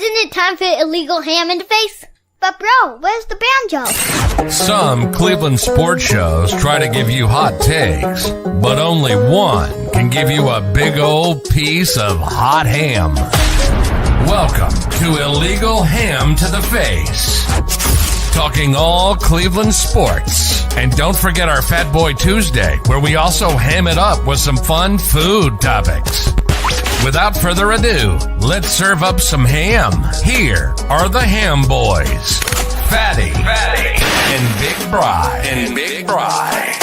Isn't it time for illegal ham in the face? But bro, where's the banjo? Some Cleveland sports shows try to give you hot takes, but only one can give you a big old piece of hot ham. Welcome to Illegal Ham to the Face. Talking all Cleveland sports. And don't forget our Fat Boy Tuesday, where we also ham it up with some fun food topics. Without further ado, let's serve up some ham. Here are the Ham Boys, Fatty, and Big Bry.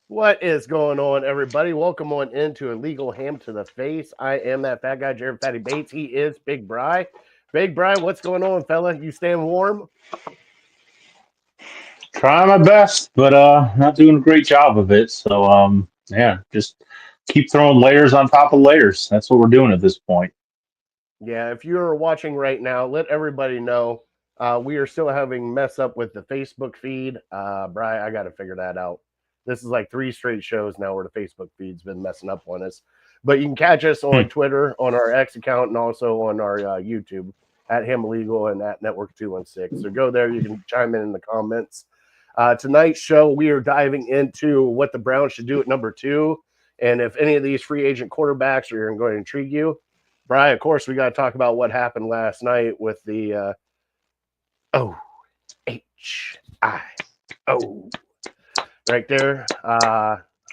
What is going on, everybody? Welcome on into Illegal Ham to the Face. I am that fat guy, Jared Fatty Bates. He is Big Bry. Big Bry, what's going on, fella? You staying warm? Trying my best, but not doing a great job of it. So yeah, just keep throwing layers on top of layers. That's what we're doing at this point. Yeah, if you're watching right now, let everybody know we are still having mess up with the Facebook feed. Bry, I got to figure that out. This is like 3 straight shows now where the Facebook feed's been messing up on us. But you can catch us on Twitter, on our X account, and also on our YouTube at Ham Illegal and at Network 216. So go there. You can chime in the comments. Tonight's show, we are diving into what the Browns should do at number 2. And if any of these free agent quarterbacks are going to intrigue you. Brian, of course, we got to talk about what happened last night with the O-H-I-O. Right there.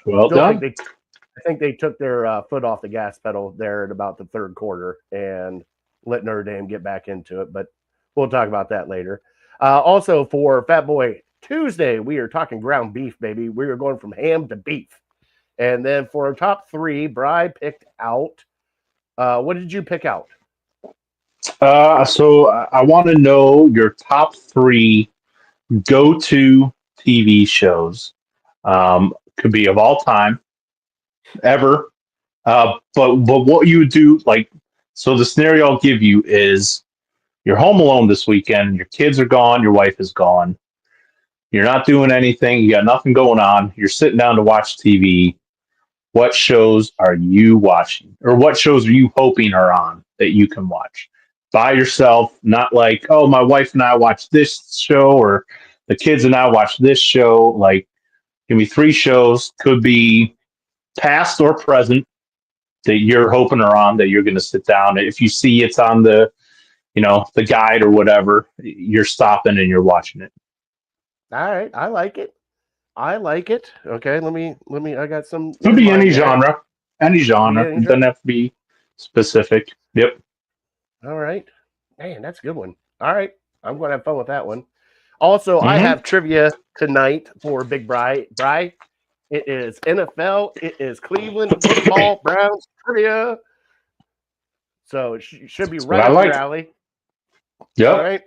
Well done. I think they took their foot off the gas pedal there at about the third quarter and let Notre Dame get back into it. But we'll talk about that later. Also, for Fat Boy Tuesday, we are talking ground beef, baby. We are going from ham to beef. And then for our top 3, Bri picked out. What did you pick out? So I want to know your top 3 go-to TV shows. Could be of all time, ever. But what you would do, like, so the scenario I'll give you is you're home alone this weekend, your kids are gone, your wife is gone, you're not doing anything, you got nothing going on, you're sitting down to watch TV. What shows are you watching? Or what shows are you hoping are on that you can watch by yourself? Not like, oh, my wife and I watch this show, or the kids and I watch this show. Like, give me 3 shows, could be past or present, that you're hoping are on, that you're going to sit down. If you see it's on the guide or whatever, you're stopping and you're watching it. All right. I like it. Okay. Let me, I got some. Could be any genre. Any genre. It doesn't have to be specific. Yep. All right. Man, that's a good one. All right. I'm going to have fun with that one. Also, I have trivia tonight for Big Bry. Bry, it is NFL. It is Cleveland football Browns trivia. So it should be right up your alley. Yep. All right.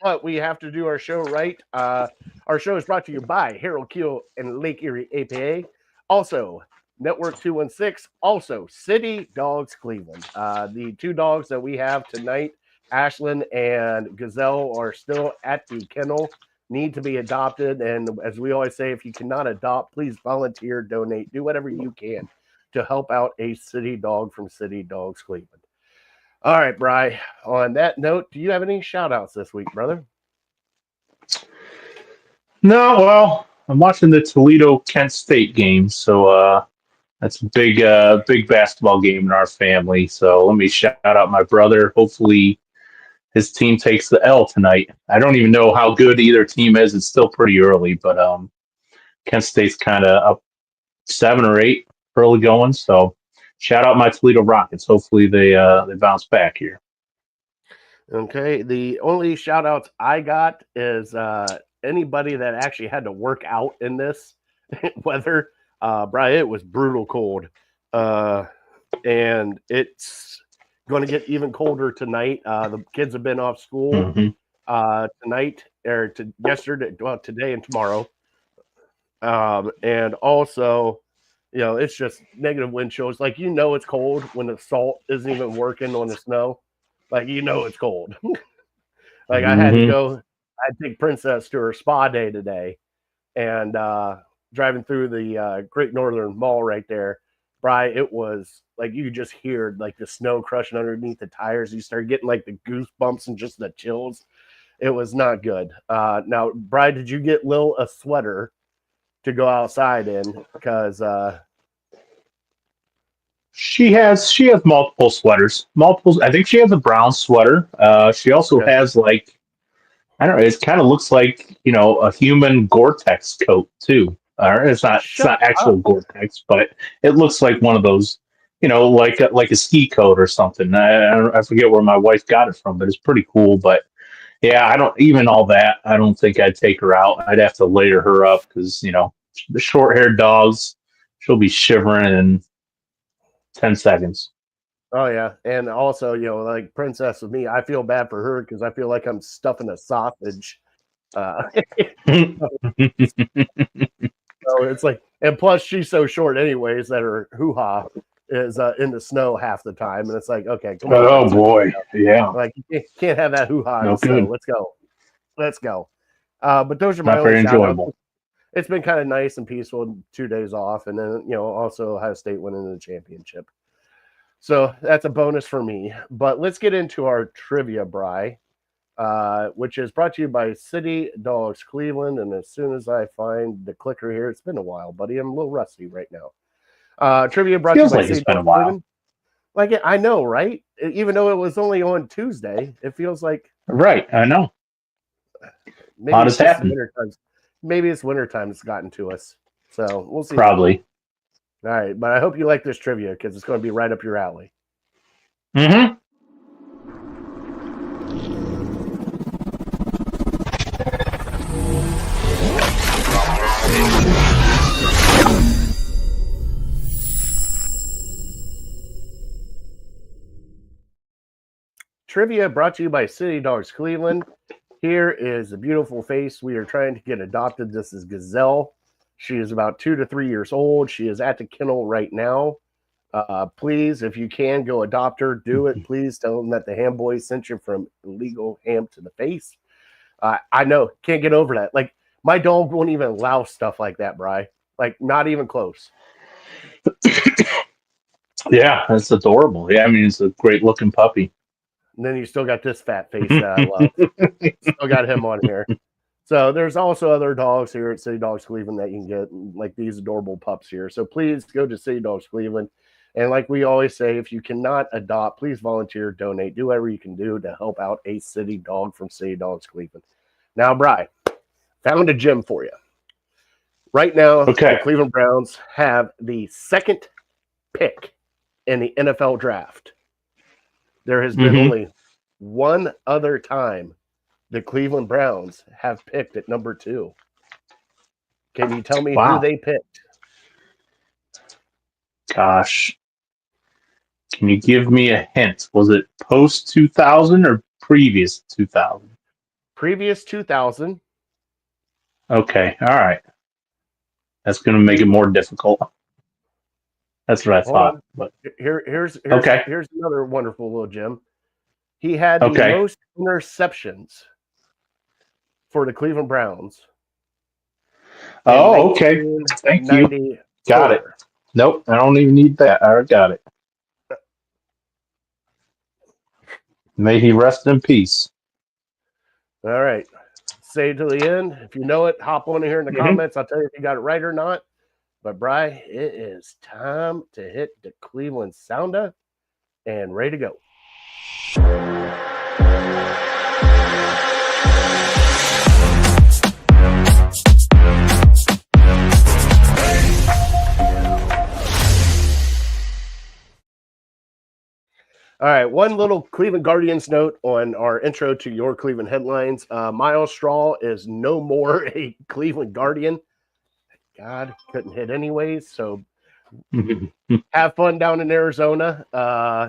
But we have to do our show right. Our show is brought to you by Harold Keel and Lake Erie APA. Also, Network 216. Also, City Dogs Cleveland. The 2 dogs that we have tonight, Ashlyn and Gazelle, are still at the kennel, need to be adopted. And as we always say, if you cannot adopt, please volunteer, donate, do whatever you can to help out a city dog from City Dogs Cleveland. All right, Bri, on that note, do you have any shout outs this week, brother? No, well, I'm watching the Toledo-Kent State game, so that's a big basketball game in our family. So let me shout out my brother. Hopefully his team takes the L tonight. I don't even know how good either team is. It's still pretty early, but Kent State's kind of up 7 or 8 early going. So shout out my Toledo Rockets. Hopefully they bounce back here. Okay. The only shout outs I got is anybody that actually had to work out in this weather. Brian, it was brutal cold. And it's going to get even colder tonight. The kids have been off school tonight or yesterday, well, today and tomorrow. And also, it's just negative wind chills. Like, it's cold when the salt isn't even working on the snow. Like, it's cold. Like, I had to go, I take Princess to her spa day today. and driving through the Great Northern Mall right there, Bri, it was like you could just hear like the snow crushing underneath the tires. You start getting like the goosebumps and just the chills. It was not good. Now, Bri, did you get Lil a sweater to go outside in? Because She has multiple sweaters. Multiple. I think she has a brown sweater. She also okay. has like I don't know. It kind of looks like a human Gore-Tex coat too. It's not Shut actual up. Gore-Tex, but it looks like one of those. Like a ski coat or something. I forget where my wife got it from, but it's pretty cool. But yeah, I don't even all that. I don't think I'd take her out. I'd have to layer her up because the short-haired dogs. She'll be shivering in 10 seconds. Oh yeah, and also like Princess with me, I feel bad for her because I feel like I'm stuffing a sausage. So it's like, and plus she's so short anyways that her hoo ha is in the snow half the time, and it's like, okay, come on, Oh Princess, boy, yeah, like you can't have that hoo ha in no the snow. good. Let's go. But those are my Not only very shout outs. enjoyable. It's been kind of nice and peaceful. 2 days off, and then also Ohio State winning the championship. So that's a bonus for me. But let's get into our trivia, Bri, which is brought to you by City Dogs Cleveland. And as soon as I find the clicker here, it's been a while, buddy. I'm a little rusty right now. Trivia brought to you Feels by like City it's been a Dogs while. Cleveland. Like I know, right? Even though it was only on Tuesday, it feels like Right, I know. maybe Lot it's has just happened. winter time. Maybe it's winter time that's gotten to us. So we'll see. Probably. All right, but I hope you like this trivia because it's going to be right up your alley. Mm-hmm. Trivia brought to you by City Dogs Cleveland. Here is a beautiful face we are trying to get adopted. This is Gazelle. She is about 2 to 3 years old. She is at the kennel right now. Please, if you can, go adopt her. Do it. Please tell them that the Ham Boys sent you from illegal ham to the face. I know. Can't get over that. Like, my dog won't even allow stuff like that, Bri. Like, not even close. Yeah, that's adorable. Yeah, I mean, it's a great looking puppy. And then you still got this fat face that I love. Still got him on here. So there's also other dogs here at City Dogs Cleveland that you can get, like these adorable pups here. So please go to City Dogs Cleveland. And like we always say, if you cannot adopt, please volunteer, donate, do whatever you can do to help out a city dog from City Dogs Cleveland. Now, Bri, found a gem for you. Right now, Okay. the Cleveland Browns have the second pick in the NFL draft. There has been only one other time the Cleveland Browns have picked at number 2. Can you tell me who they picked? Gosh. Can you give me a hint? Was it post 2000 or previous 2000? Previous 2000. Okay. All right. That's going to make it more difficult. That's what I thought. But Here's okay. Here's another wonderful little gem. He had the most interceptions for the Cleveland Browns. Oh, okay. Thank you. Got it. Nope, I don't even need that. I already got it. May he rest in peace. All right. Say it to the end. If you know it, hop on here in the comments. I'll tell you if you got it right or not. But, Bri, it is time to hit the Cleveland sounder and ready to go. All right, one little Cleveland Guardians note on our intro to your Cleveland headlines. Miles Straw is no more a Cleveland Guardian. God, couldn't hit anyways, so have fun down in Arizona.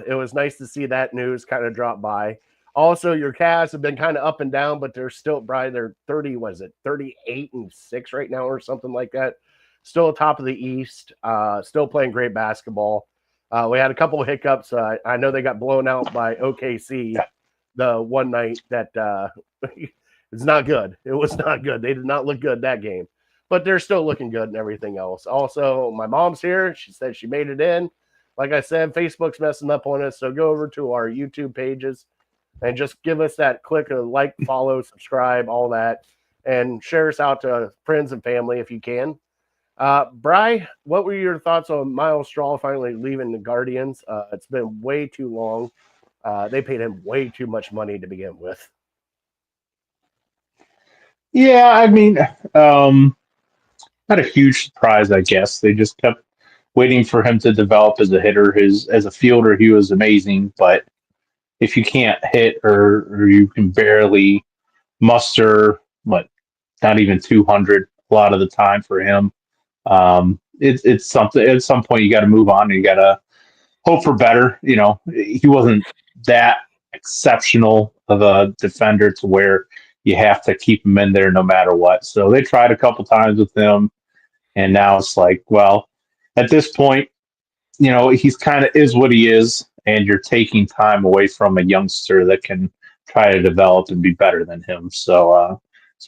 It was nice to see that news kind of drop by. Also, your Cavs have been kind of up and down, but they're still, Brian, they're 38-6 right now or something like that. Still top of the East, still playing great basketball. We had a couple of hiccups. I know they got blown out by OKC the one night that it's not good. It was not good. They did not look good that game. but they're still looking good and everything else. Also, my mom's here. She said she made it in. Like I said, Facebook's messing up on us, so go over to our YouTube pages and just give us that click of like, follow, subscribe, all that, and share us out to friends and family if you can. Bry, what were your thoughts on Miles Straw finally leaving the Guardians? It's been way too long. They paid him way too much money to begin with. Yeah, I mean, not a huge surprise, I guess. They just kept waiting for him to develop as a hitter. As a fielder, he was amazing, but if you can't hit or you can barely muster what, not even 200 a lot of the time for him, it's something. At some point, you got to move on. And you got to hope for better. He wasn't that exceptional of a defender to where you have to keep him in there no matter what. So they tried a couple times with him, and now it's like, well, at this point, he's kind of is what he is, and you're taking time away from a youngster that can try to develop and be better than him. So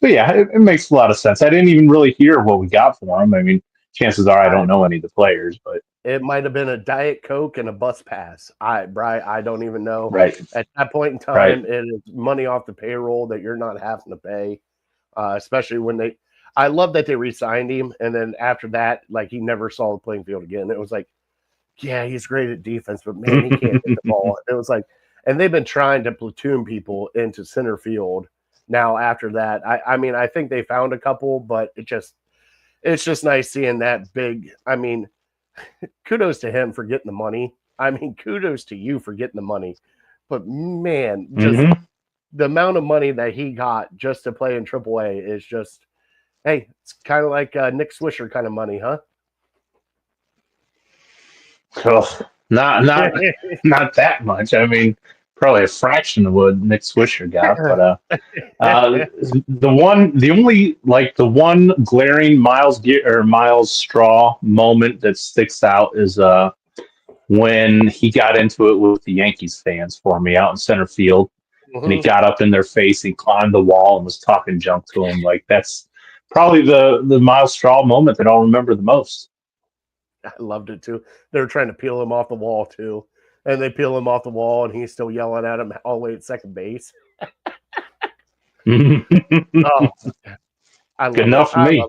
yeah, it makes a lot of sense. I didn't even really hear what we got for him. I mean, chances are I don't know any of the players, but it might have been a Diet Coke and a bus pass. I don't even know. Right. At that point in time, It is money off the payroll that you're not having to pay, especially when they. I love that they re-signed him, and then after that, like he never saw the playing field again. It was like, yeah, he's great at defense, but man, he can't hit the ball. It was like, and they've been trying to platoon people into center field. Now after that, I mean, I think they found a couple, but it's just nice seeing that big. I mean, kudos to him for getting the money. I mean, kudos to you for getting the money. But man, just the amount of money that he got just to play in AAA is just, hey, it's kind of like Nick Swisher kind of money, huh? Oh, not that much. I mean, probably a fraction of what Nick Swisher got, but the one glaring Miles Straw moment that sticks out is when he got into it with the Yankees fans for me out in center field, and he got up in their face, he climbed the wall and was talking junk to him. Like that's probably the Miles Straw moment that I'll remember the most. I loved it too. They were trying to peel him off the wall too, and they peel him off the wall, and he's still yelling at him all the way at second base. Oh, I love good enough for me. All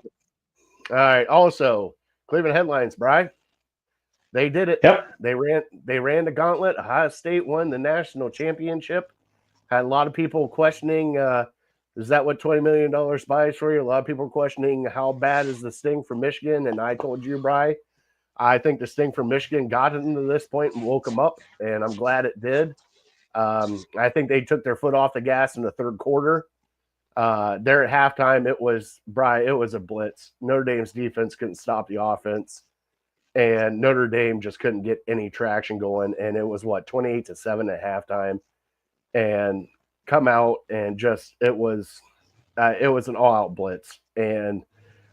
right. Also, Cleveland headlines, Brian. They did it. Yep. They ran the gauntlet. Ohio State won the national championship. Had a lot of people questioning, is that what $20 million buys for you? A lot of people questioning how bad is the sting from Michigan. And I told you, Bri, I think the sting from Michigan got them to this point and woke them up, and I'm glad it did. I think they took their foot off the gas in the third quarter. There at halftime, it was a blitz. Notre Dame's defense couldn't stop the offense, and Notre Dame just couldn't get any traction going. And it was 28-7 at halftime, and come out and just it was an all-out blitz. And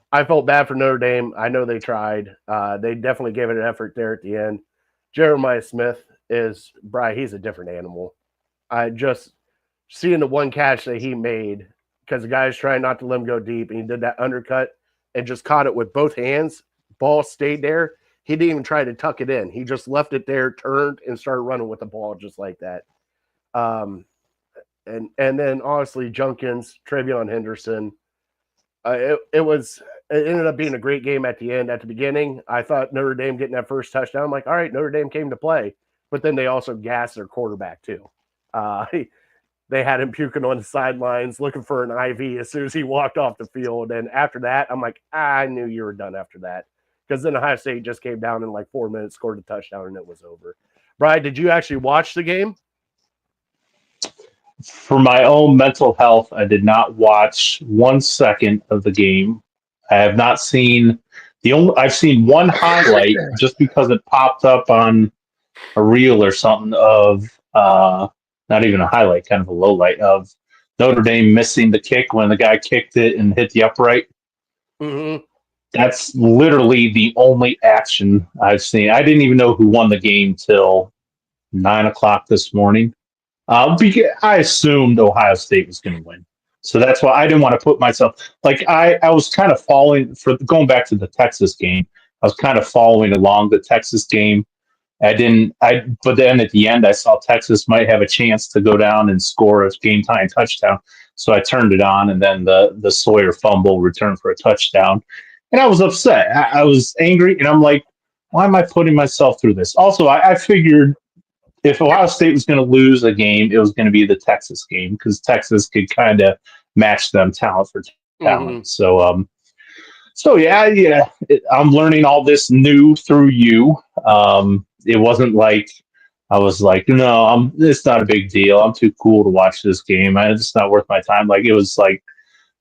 I felt bad for Notre Dame. I know they tried. They definitely gave it an effort there at the end. Jeremiah Smith he's a different animal. I just seeing the one catch that he made because the guy's trying not to let him go deep, and he did that undercut and just caught it with both hands. Ball stayed there. He didn't even try to tuck it in. He just left it there, turned, and started running with the ball just like that. And then honestly, Junkins, Travion Henderson. It ended up being a great game at the end. At the beginning, I thought Notre Dame getting that first touchdown. I'm like, all right, Notre Dame came to play. But then they also gassed their quarterback too. They had him puking on the sidelines, looking for an IV as soon as he walked off the field. And after that, I'm like, I knew you were done after that. Because then Ohio State just came down in like 4 minutes, scored a touchdown, and it was over. Brian, did you actually watch the game? For my own mental health, I did not watch 1 second of the game. I have not seen I've seen one highlight just because it popped up on a reel or something of not even a highlight, kind of a low light of Notre Dame missing the kick when the guy kicked it and hit the upright. Mm-hmm. That's literally the only action I've seen. I didn't even know who won the game till 9 o'clock this morning. Because I assumed Ohio State was going to win. So that's why I didn't want to put myself like I was kind of following for going back to the Texas game. I was kind of following along the Texas game. But then at the end, I saw Texas might have a chance to go down and score a game tying touchdown. So I turned it on, and then the Sawyer fumble returned for a touchdown. And I was upset. I was angry, and I'm like, why am I putting myself through this? Also, I figured if Ohio State was going to lose a game, it was going to be the Texas game because Texas could kind of match them talent for Mm-hmm. talent. So yeah, I'm learning all this new through you. It wasn't like I was like, no, it's not a big deal. I'm too cool to watch this game. It's not worth my time. Like it was like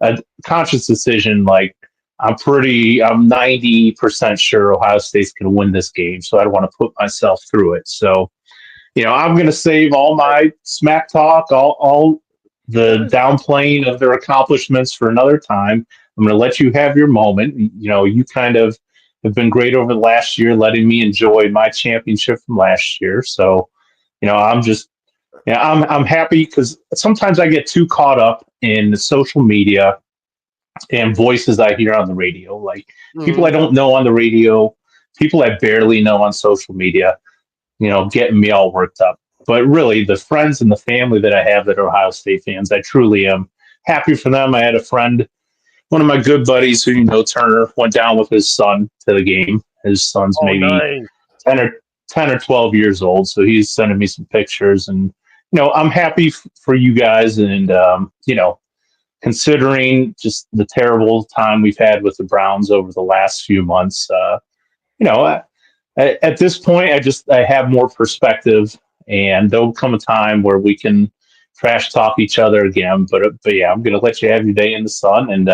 a conscious decision. Like I'm 90% sure Ohio State's going to win this game, so I don't want to put myself through it. So I'm going to save all my smack talk, all the downplaying of their accomplishments for another time. I'm going to let you have your moment. You kind of have been great over the last year, letting me enjoy my championship from last year. So, I'm just, I'm happy because sometimes I get too caught up in social media and voices I hear on the radio, like people I Mm-hmm. don't know on the radio, people I barely know on social media, getting me all worked up. But really, the friends and the family that I have that are Ohio State fans, I truly am happy for them. I had a friend, one of my good buddies who Turner, went down with his son to the game. His son's Oh, maybe nice. 10 or 12 years old, so he's sending me some pictures. And I'm happy for you guys. And considering just the terrible time we've had with the Browns over the last few months, you know, at this point, I have more perspective, and there'll come a time where we can trash talk each other again. But yeah, I'm gonna let you have your day in the sun and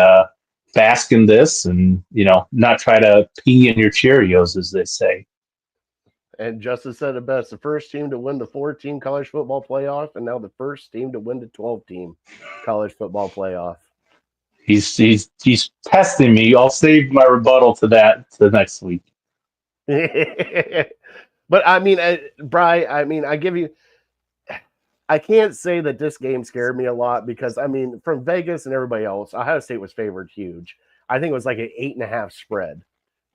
bask in this, and not try to pee in your Cheerios, as they say. And Justice said it best: the first team to win the 4-team college football playoff, and now the first team to win the 12-team college football playoff. He's testing me. I'll save my rebuttal to that to next week. But I mean, Bry, I mean, I can't say that this game scared me a lot because I mean, from Vegas and everybody else, Ohio State was favored huge. I think it was like an 8.5 spread,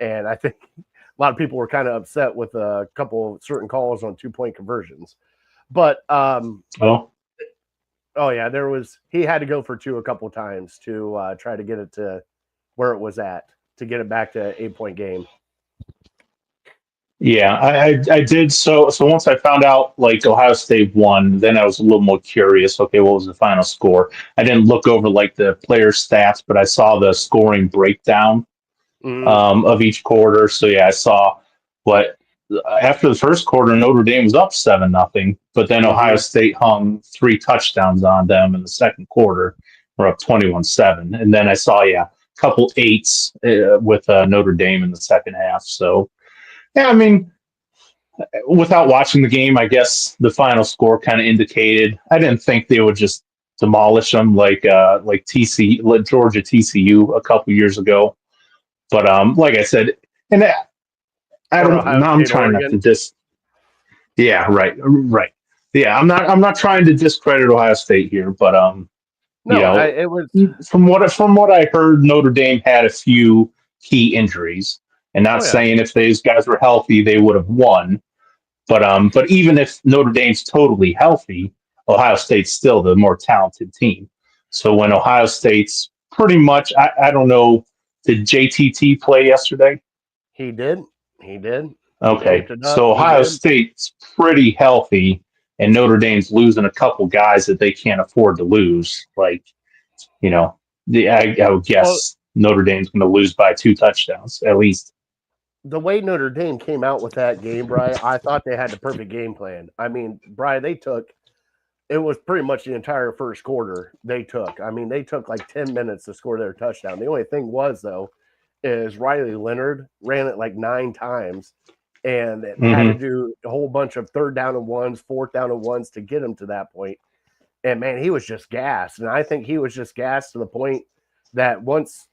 and I think a lot of people were kind of upset with a couple of certain calls on 2-point conversions. But Oh, oh yeah, he had to go for 2 a couple times to try to get it to where it was at to get it back to 8-point game. yeah, I did. So once I found out like Ohio State won, then I was a little more curious. Okay, what was the final score? I didn't look over like the player stats, but I saw the scoring breakdown Mm-hmm. of each quarter. So yeah, I saw what after the first quarter, Notre Dame was up 7-0, but then Ohio Mm-hmm. State hung 3 touchdowns on them in the second quarter. We're up 21-7, and then I saw a couple eights with Notre Dame in the second half. So. Yeah, I mean, without watching the game, I guess the final score kind of indicated. I didn't think they would just demolish them like TC, like Georgia TCU a couple years ago. But like I said, and I Or don't. Ohio Now I'm State, trying not to Oregon. dis. Yeah, right. Yeah, I'm not trying to discredit Ohio State here, but you No, know, it was. from what I heard, Notre Dame had a few key injuries, and not Oh yeah. saying if these guys were healthy they would have won. But even if Notre Dame's totally healthy, Ohio State's still the more talented team. So when Ohio State's pretty much, I don't know, did JTT play yesterday? He did. He did. He Okay, picked it up. so He Ohio did. State's pretty healthy, and Notre Dame's losing a couple guys that they can't afford to lose. Like, I would Well, guess Notre Dame's going to lose by 2 touchdowns at least. the way Notre Dame came out with that game, Bry, I thought they had the perfect game plan. I mean, Bry, it was pretty much the entire first quarter they took. I mean, they took like 10 minutes to score their touchdown. The only thing was, though, is Riley Leonard ran it like 9 times and had to do a whole bunch of 3rd down and 1s, 4th down and 1s to get him to that point. And man, he was just gassed. And I think he was just gassed to the point that once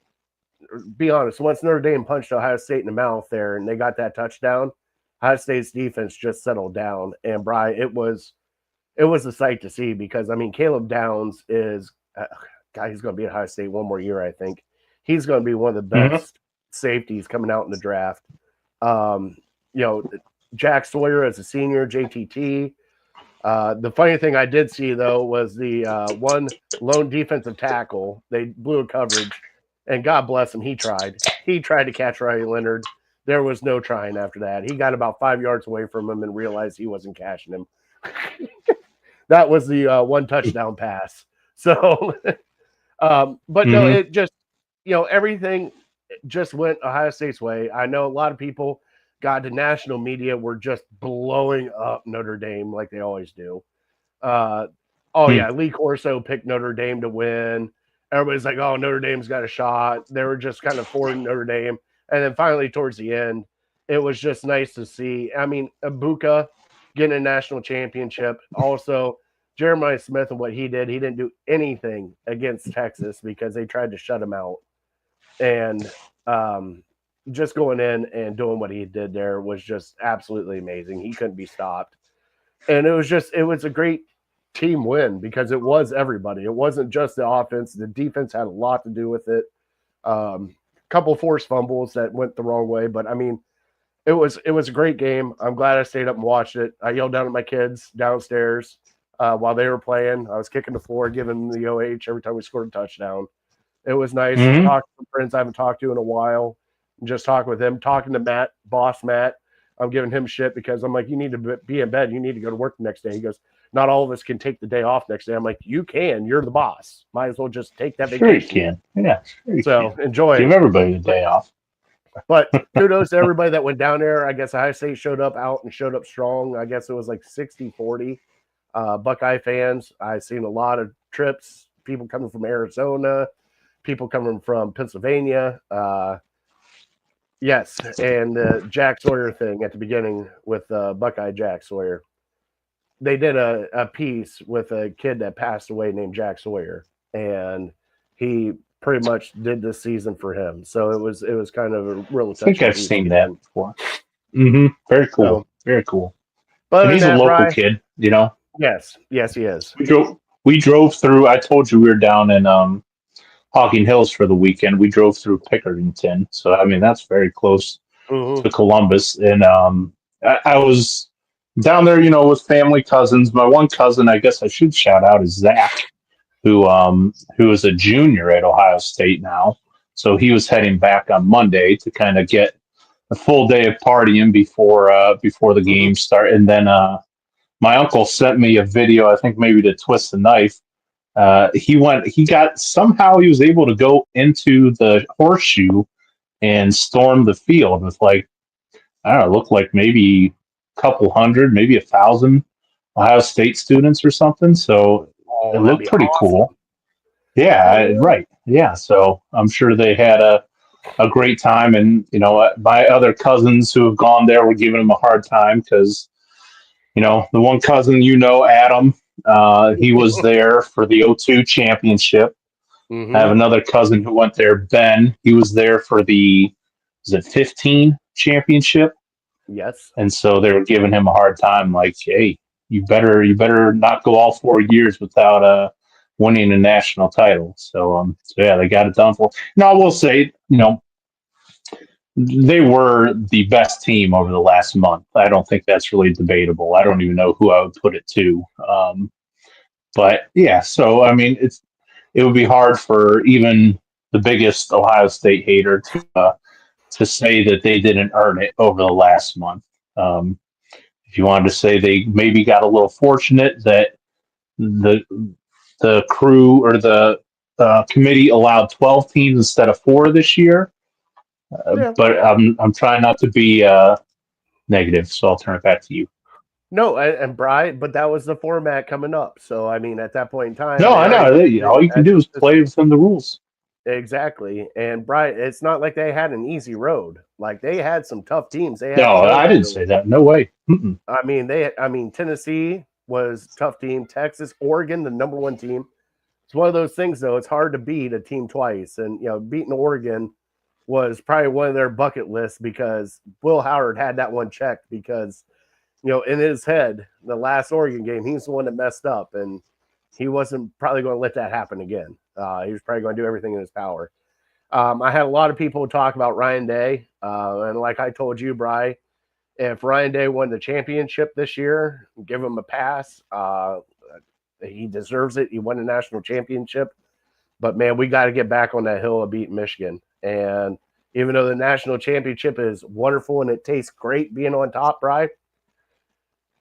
Notre Dame punched Ohio State in the mouth there and they got that touchdown, Ohio State's defense just settled down. And Bry, it was a sight to see because I mean Caleb Downs is God, he's going to be at Ohio State one more year, I think. He's going to be one of the best safeties coming out in the draft. Jack Sawyer as a senior, JTT. The funny thing I did see, though, was the one lone defensive tackle. They blew a coverage, and God bless him, he tried. He tried to catch Riley Leonard. There was no trying after that. He got about 5 yards away from him and realized he wasn't catching him. That was the one touchdown pass. So, but no, it just, everything just went Ohio State's way. I know a lot of people got to national media were just blowing up Notre Dame like they always do. Yeah, Lee Corso picked Notre Dame to win. Everybody's like, oh, Notre Dame's got a shot. They were just kind of for Notre Dame. And then finally, towards the end, it was just nice to see. I mean, Ibuka getting a national championship. Also, Jeremiah Smith and what he didn't do anything against Texas because they tried to shut him out. And just going in and doing what he did there was just absolutely amazing. He couldn't be stopped. And it was a great team win because it was everybody. It wasn't just the offense. The defense had a lot to do with it. Couple forced fumbles that went the wrong way, but I mean, it was a great game. I'm glad I stayed up and watched it. I yelled down at my kids downstairs while they were playing. I was kicking the floor, giving them the OH every time we scored a touchdown. It was nice to talk to friends I haven't talked to in a while. Just talking with him, talking to Matt, boss Matt. I'm giving him shit because I'm like, you need to be in bed. You need to go to work the next day. He goes, not all of us can take the day off next day. I'm like, you can. You're the boss. Might as well just take that vacation. Sure you can. Yeah. Sure you can. Enjoy. Give everybody the day off. But kudos to everybody that went down there. I guess Ohio State showed up strong. I guess it was like 60-40. Buckeye fans. I've seen a lot of trips. People coming from Arizona. People coming from Pennsylvania. Yes, and the Jack Sawyer thing at the beginning with Buckeye Jack Sawyer. They did a piece with a kid that passed away named Jack Sawyer, and he pretty much did this season for him. So it was kind of a real. I think I've seen that before. Very cool. So, very cool. But he's a local kid, you know. Yes, he is. We drove through. I told you we were down in Hocking Hills for the weekend. We drove through Pickerington, so I mean that's very close to Columbus. And I was down there, you know, with family cousins. My one cousin, I guess I should shout out, is Zach, who is a junior at Ohio State now. So he was heading back on Monday to kind of get a full day of partying before the game start. And then my uncle sent me a video, I think maybe to twist the knife. He was able to go into the horseshoe and storm the field with like, I don't know, it looked like maybe a couple hundred, maybe 1,000 Ohio State students or something. So it looked pretty cool. Yeah, right. Yeah. So I'm sure they had a great time. And, you know, my other cousins who have gone there were giving them a hard time because, you know, the one cousin, you know, Adam, he was there for the 02 championship. I have another cousin who went there, Ben. He was there for the 15 championship? Yes. And so they were giving him a hard time, like, hey, you better not go all 4 years without winning a national title. So yeah, they got it done for. Now, I will say, you know, they were the best team over the last month. I don't think that's really debatable. I don't even know who I would put it to. But yeah, so I mean, it would be hard for even the biggest Ohio State hater to say that they didn't earn it over the last month. If you wanted to say they maybe got a little fortunate that the crew or the committee allowed 12 teams instead of 4 this year. But I'm trying not to be negative, so I'll turn it back to you. No, and Brian, but that was the format coming up. So I mean, at that point in time, no, I know. All you can do is play within the rules. Exactly, and Brian, it's not like they had an easy road. Like they had some tough teams. No, I didn't say that. No way. I mean, Tennessee was a tough team. Texas, Oregon, the number 1 team. It's one of those things, though. It's hard to beat a team twice, and you know, beating Oregon was probably one of their bucket lists because Will Howard had that one checked because, you know, in his head, the last Oregon game, he's the one that messed up. And He wasn't probably going to let that happen again. He was probably going to do everything in his power. I had a lot of people talk about Ryan Day, and like I told you, Bry, if Ryan Day won the championship this year, give him a pass. He deserves it. He won the national championship. But, man, we got to get back on that hill of beating Michigan. And even though the national championship is wonderful and it tastes great being on top, Bry,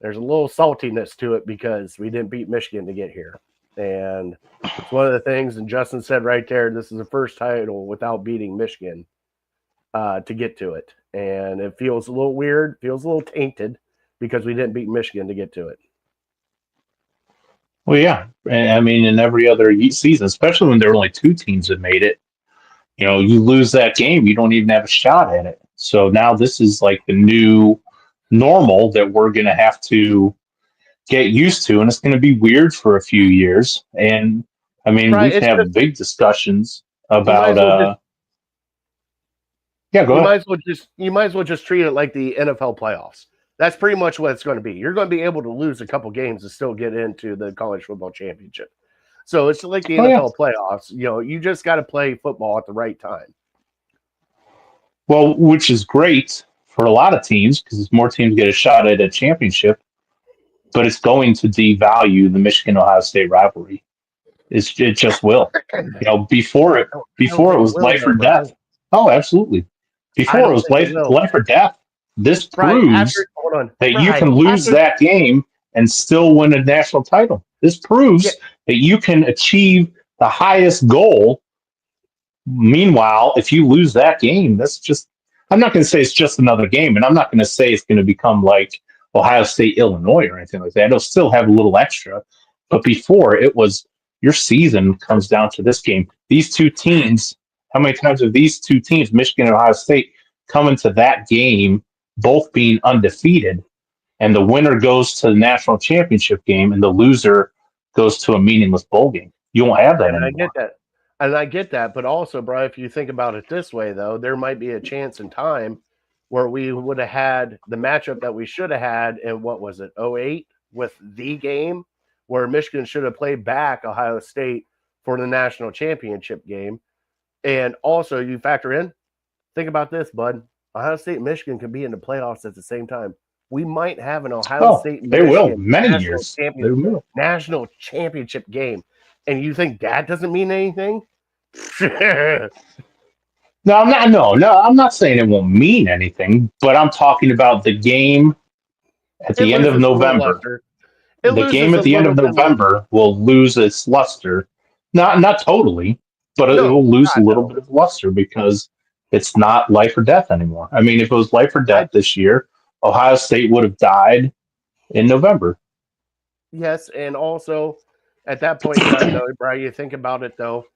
there's a little saltiness to it because we didn't beat Michigan to get here. And it's one of the things, and Justin said right there, this is the first title without beating Michigan to get to it. And it feels a little weird, feels a little tainted because we didn't beat Michigan to get to it. Well, yeah. I mean, in every other season, especially when there were only 2 teams that made it, you lose that game, you don't even have a shot at it. So now this is like the new normal that we're going to have to get used to, and it's going to be weird for a few years. And I mean, we can have big discussions about. Yeah, go ahead. You might as well just treat it like the NFL playoffs. That's pretty much what it's going to be. You're going to be able to lose a couple games and still get into the college football championship. So it's like the NFL playoffs. You just got to play football at the right time. Well, which is great for a lot of teams because more teams get a shot at a championship, but it's going to devalue the Michigan-Ohio State rivalry. It just will. Before it was life or death. Oh, absolutely. Before it was life or death. This proves that you can lose that game and still win a national title. This proves that you can achieve the highest goal. Meanwhile, if you lose that game, that's just, I'm not going to say it's just another game, and I'm not going to say it's going to become like Ohio State, Illinois or anything like that. It'll still have a little extra. But before, it was your season comes down to this game. These 2 teams, how many times have these 2 teams, Michigan and Ohio State, come into that game both being undefeated, and the winner goes to the national championship game and the loser goes to a meaningless bowl game? You won't have that anymore. I get that. But also, Brian, if you think about it this way, though, there might be a chance in time where we would have had the matchup that we should have had in, what was it, 08 with the game where Michigan should have played back Ohio State for the national championship game. And also you factor in, think about this, bud. Ohio State and Michigan could be in the playoffs at the same time. We might have an Ohio State they will many years national championship game. And you think that doesn't mean anything? No, I'm not saying it won't mean anything, but I'm talking about the game at the end of November. The game at the end of November will lose its luster. Not totally, but it will lose a little bit of luster because it's not life or death anymore. I mean, if it was life or death this year, Ohio State would have died in November. Yes, and also at that point in time, though, Brian, you think about it, though,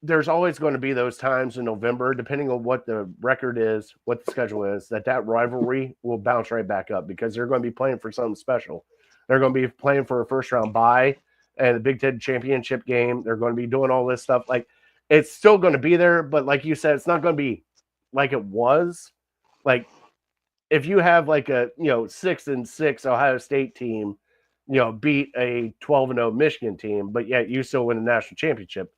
there's always going to be those times in November, depending on what the record is, what the schedule is, that rivalry will bounce right back up because they're going to be playing for something special. They're going to be playing for a first-round bye and the Big Ten championship game. They're going to be doing all this stuff. Like, it's still going to be there, but like you said, it's not going to be like it was. Like, if you have like a 6-6 Ohio State team, beat a 12-0 Michigan team, but yet you still win the national championship,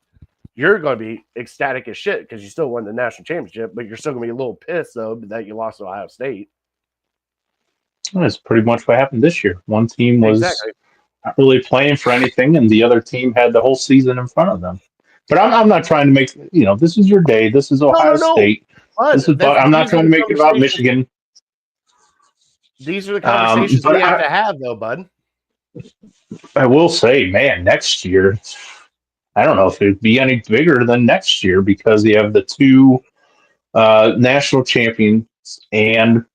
you're going to be ecstatic as shit because you still won the national championship, but you're still going to be a little pissed though that you lost to Ohio State. That's pretty much what happened this year. One team was not really playing for anything, and the other team had the whole season in front of them. But I'm not trying to make this is your day. This is Ohio State. I'm not trying to make it about Michigan. These are the conversations we have to have, though, bud. I will say, man, next year, I don't know if it'd be any bigger than next year because you have the 2 national champions and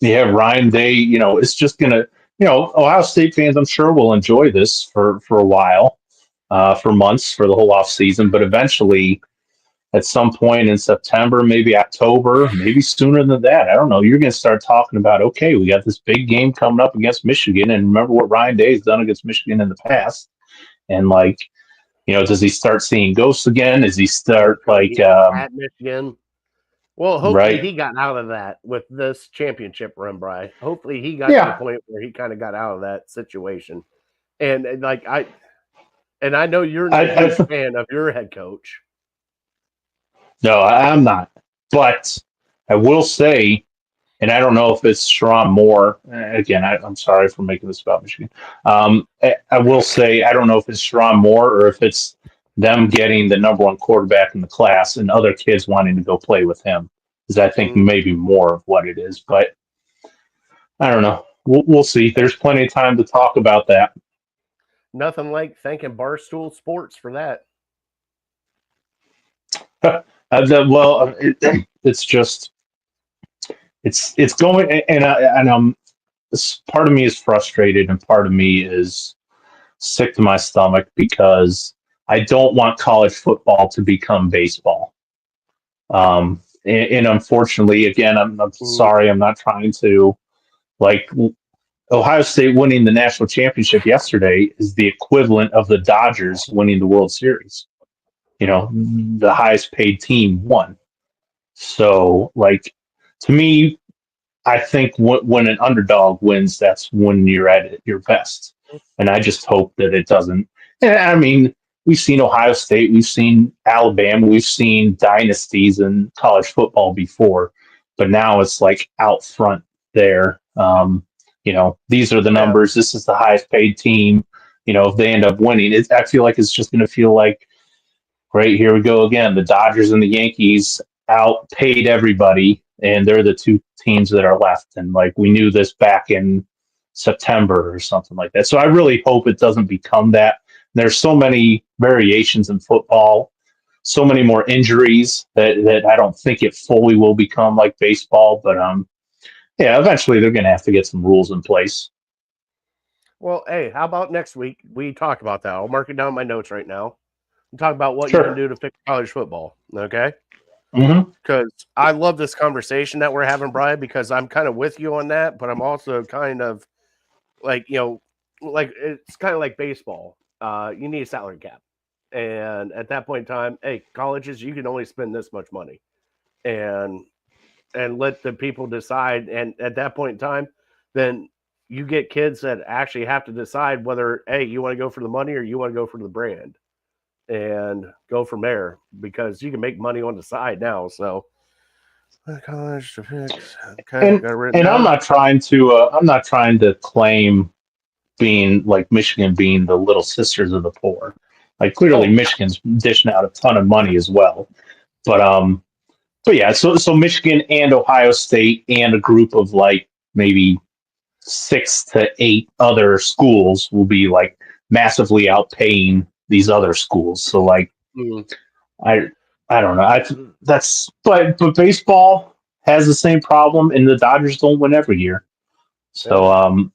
you have Ryan Day. It's just going to, Ohio State fans, I'm sure, will enjoy this for a while, for months, for the whole off season. But eventually, at some point in September, maybe October, maybe sooner than that, I don't know, you're going to start talking about, okay, we got this big game coming up against Michigan. And remember what Ryan Day has done against Michigan in the past. And does he start seeing ghosts again? Does he start at Michigan? Well, hopefully he got out of that with this championship run, Bry. Hopefully he got to the point where he kind of got out of that situation. And like I know you're not a I huge fan of your head coach. No, I'm not. But I will say, and I don't know if it's Sharon Moore. Again, I'm sorry for making this about Michigan. I will say I don't know if it's Sharon Moore or if it's them getting the number one quarterback in the class and other kids wanting to go play with him. Is I think Mm, maybe more of what it is. But I don't know. We'll see. There's plenty of time to talk about that. nothing like thanking Barstool Sports for that. It's just it's going, and part of me is frustrated, and part of me is sick to my stomach because I don't want college football to become baseball. And unfortunately, again, I'm Mm, sorry, I'm not trying to like Ohio State winning the national championship yesterday is the equivalent of the Dodgers winning the World Series. You know, the highest paid team won. So, like, to me, I think when an underdog wins, that's when you're at your best. And I just hope that it doesn't. And I mean, we've seen Ohio State, we've seen Alabama, we've seen dynasties in college football before, but now it's like out front there. These are the yeah. numbers. This is the highest paid team. If they end up winning, I feel like it's just going to feel like, great, here we go again. The Dodgers and the Yankees outpaid everybody, and they're the two teams that are left. And like we knew this back in September or something like that. So I really hope it doesn't become that. There's so many variations in football, so many more injuries that I don't think it fully will become like baseball. But yeah, eventually they're going to have to get some rules in place. Well, hey, how about next week we talk about that? I'll mark it down in my notes right now and talk about what you can Sure. do to fix college football. Okay. Mm-hmm. Because I love this conversation that we're having, Brian, because I'm kind of with you on that, but I'm also kind of like, like it's kind of like baseball. You need a salary cap. And at that point in time, hey, colleges, you can only spend this much money. And let the people decide. And at that point in time, then you get kids that actually have to decide whether, hey, you want to go for the money or you want to go for the brand and go from there because you can make money on the side now. So college to fix. Okay, And got it written and down. I'm not trying to claim being like Michigan being the little sisters of the poor. Like clearly Oh, Michigan's dishing out a ton of money as well. But yeah, so Michigan and Ohio State and a group of like maybe 6 to 8 other schools will be like massively outpaying these other schools. So like mm, I I don't know. But baseball has the same problem and the Dodgers don't win every year. yeah. So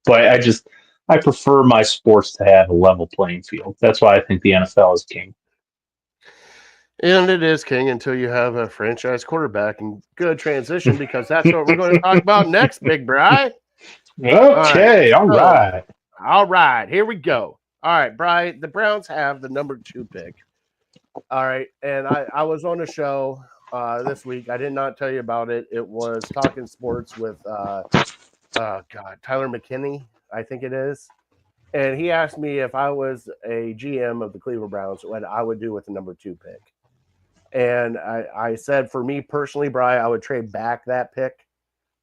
but I prefer my sports to have a level playing field. That's why I think the NFL is king. And it is king until you have a franchise quarterback and good transition because that's what we're going to talk about next, Big Bry. All right. Okay, all So, right. all right, here we go. All right, Bry, the Browns have the number 2 pick. All right. And I was on a show this week. I did not tell you about it. It was Talking Sports with Tyler McKinney, I think it is. And he asked me if I was a GM of the Cleveland Browns, what I would do with the number 2 pick. And I said, for me personally, Bry, I would trade back that pick.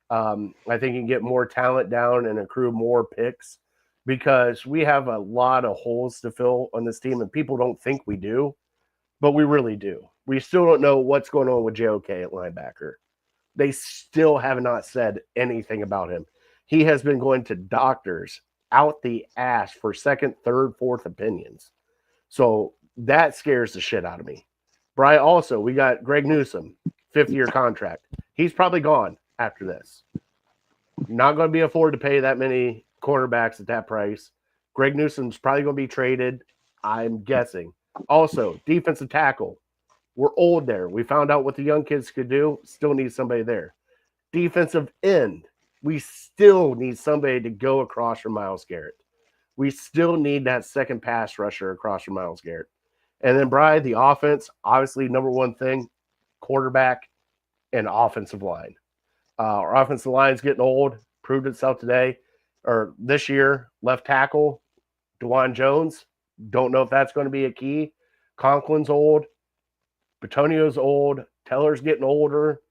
I think you can get more talent down and accrue more picks because we have a lot of holes to fill on this team, and people don't think we do, but we really do. We still don't know what's going on with JOK at linebacker. They still have not said anything about him. He has been going to doctors out the ass for second, third, fourth opinions. So that scares the shit out of me. Bry, also, we got Greg Newsome, 5th-year contract. He's probably gone after this. Not going to be afford to pay that many cornerbacks at that price. Greg Newsome's probably going to be traded, I'm guessing. Also, defensive tackle. We're old there. We found out what the young kids could do. Still need somebody there. Defensive end. We still need somebody to go across from Myles Garrett. We still need that second pass rusher across from Myles Garrett. And then, Brian, the offense, obviously, number one thing, quarterback and offensive line. Our offensive line is getting old, proved itself today or this year. Left tackle, DeJuan Jones, don't know if that's going to be a key. Conklin's old. Batonio's old. Teller's getting older.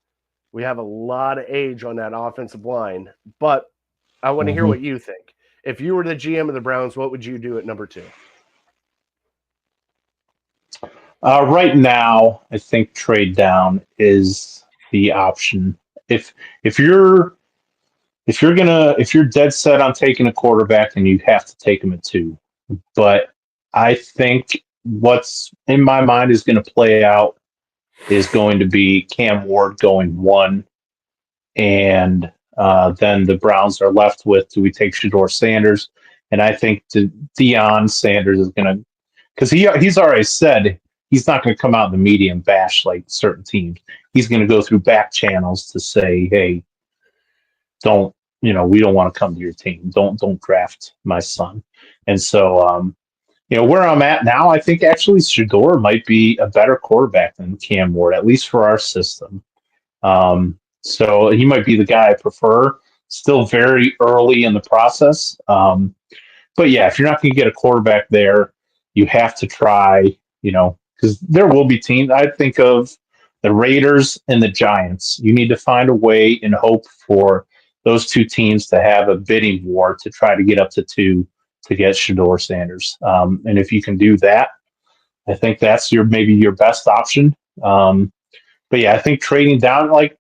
We have a lot of age on that offensive line. But I want to hear what you think. If you were the GM of the Browns, what would you do at number 2? Right now, I think trade down is the option. If you're dead set on taking a quarterback, then you have to take him at 2. But I think what's in my mind is going to play out is going to be Cam Ward going 1, and then the Browns are left with, do we take Shador Sanders? And I think Deion Sanders is going to, because he's already said he's not going to come out in the media and bash like certain teams. He's going to go through back channels to say, hey, we don't want to come to your team. Don't draft my son. And so, where I'm at now, I think actually Shador might be a better quarterback than Cam Ward, at least for our system. So he might be the guy I prefer. Still very early in the process. But yeah, if you're not going to get a quarterback there, you have to try, because there will be teams. I think of the Raiders and the Giants. You need to find a way and hope for those 2 teams to have a bidding war to try to get up to 2 to get Shador Sanders. And if you can do that, I think that's maybe your best option. But yeah, I think trading down, like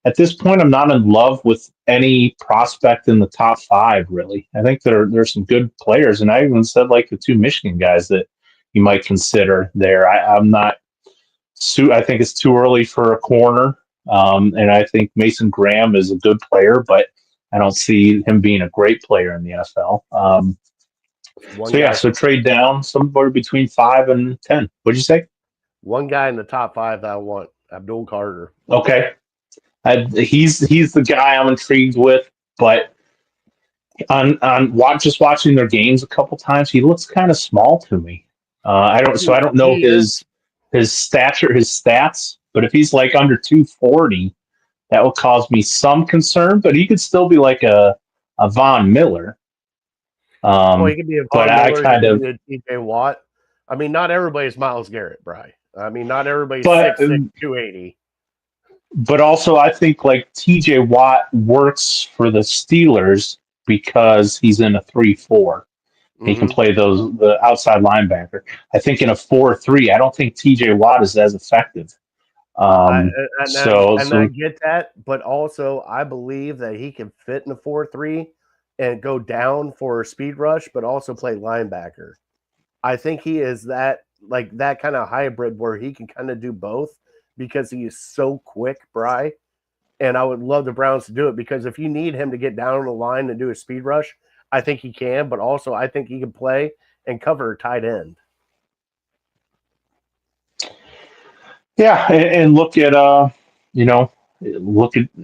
at this point, I'm not in love with any prospect in the top 5, really. I think there's some good players. And I even said like the 2 Michigan guys that you might consider there. I'm not, I think it's too early for a corner. And I think Mason Graham is a good player, but I don't see him being a great player in the NFL. So trade down somewhere between 5 and 10. What'd you say? One guy in the top 5 that I want, Abdul Carter. Okay. He's the guy I'm intrigued with, but on just watching their games a couple times, he looks kind of small to me. I don't know his stature, his stats, but if he's like under 240, that will cause me some concern. But he could still be like a Von Miller. He could be a Von Miller. He could be a T.J. Watt. I mean, not everybody's Myles Garrett, Bry. I mean, not everybody's 6'6", 280. But also, I think like T.J. Watt works for the Steelers because he's in a 3-4. He can play the outside linebacker. I think in a 4-3, I don't think T.J. Watt is as effective. I get that, but also I believe that he can fit in a 4-3 and go down for a speed rush, but also play linebacker. I think he is that kind of hybrid where he can kind of do both because he is so quick, Bry. And I would love the Browns to do it because if you need him to get down on the line and do a speed rush, I think he can, but also I think he can play and cover a tight end. Yeah, and look at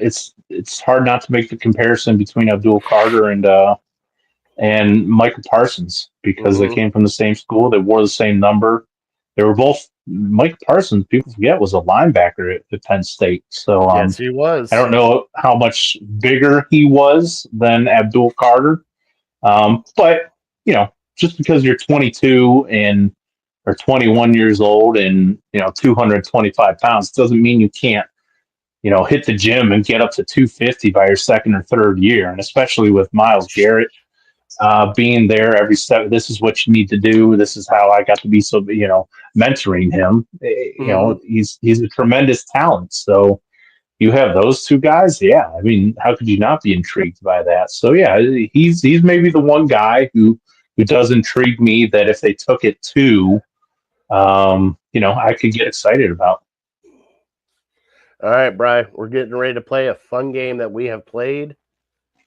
it's hard not to make the comparison between Abdul Carter and Michael Parsons because they came from the same school, they wore the same number. They were both Mike Parsons, people forget, was a linebacker at Penn State. So yes, he was. I don't know how much bigger he was than Abdul Carter. But just because you're 22 or 21 years old and 225 pounds doesn't mean you can't hit the gym and get up to 250 by your second or third year. And especially with Myles Garrett being there every step, this is what you need to do. This is how I got to be so mentoring him. He's a tremendous talent. So you have those 2 guys. Yeah, I mean, how could you not be intrigued by that? So yeah, he's maybe the one guy who does intrigue me that if they took it to, I could get excited about. All right, Bri, we're getting ready to play a fun game that we have played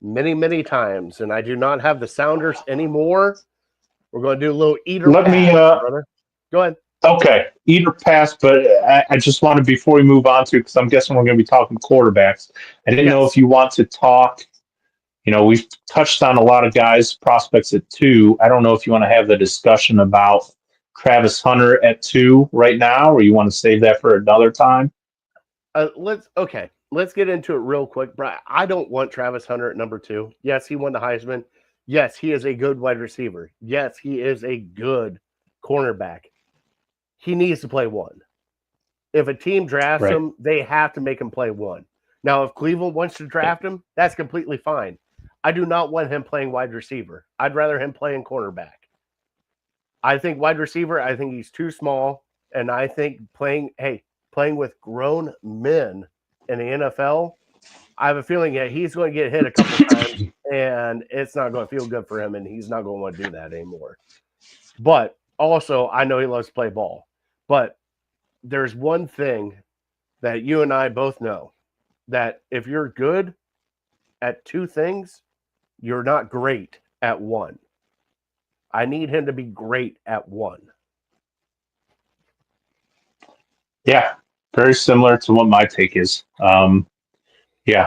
many, many times, and I do not have the sounders anymore. We're going to do a little eater pass, brother. Go ahead. Okay, eat or pass, but I just wanted, before we move on to, because I'm guessing we're going to be talking quarterbacks, I didn't know if you want to talk, we've touched on a lot of guys, prospects at 2. I don't know if you want to have the discussion about Travis Hunter at 2 right now, or you want to save that for another time? Let's get into it real quick, Brian. I don't want Travis Hunter at number 2. Yes, he won the Heisman. Yes, he is a good wide receiver. Yes, he is a good cornerback. He needs to play one. If a team drafts Right. him, they have to make him play one. Now, if Cleveland wants to draft him, that's completely fine. I do not want him playing wide receiver. I'd rather him playing cornerback. I think wide receiver, I think he's too small. And I think playing with grown men in the NFL, I have a feeling that he's going to get hit a couple times and it's not going to feel good for him and he's not going to want to do that anymore. But also, I know he loves to play ball. But there's one thing that you and I both know, that if you're good at two things, you're not great at one. I need him to be great at one. Yeah, very similar to what my take is.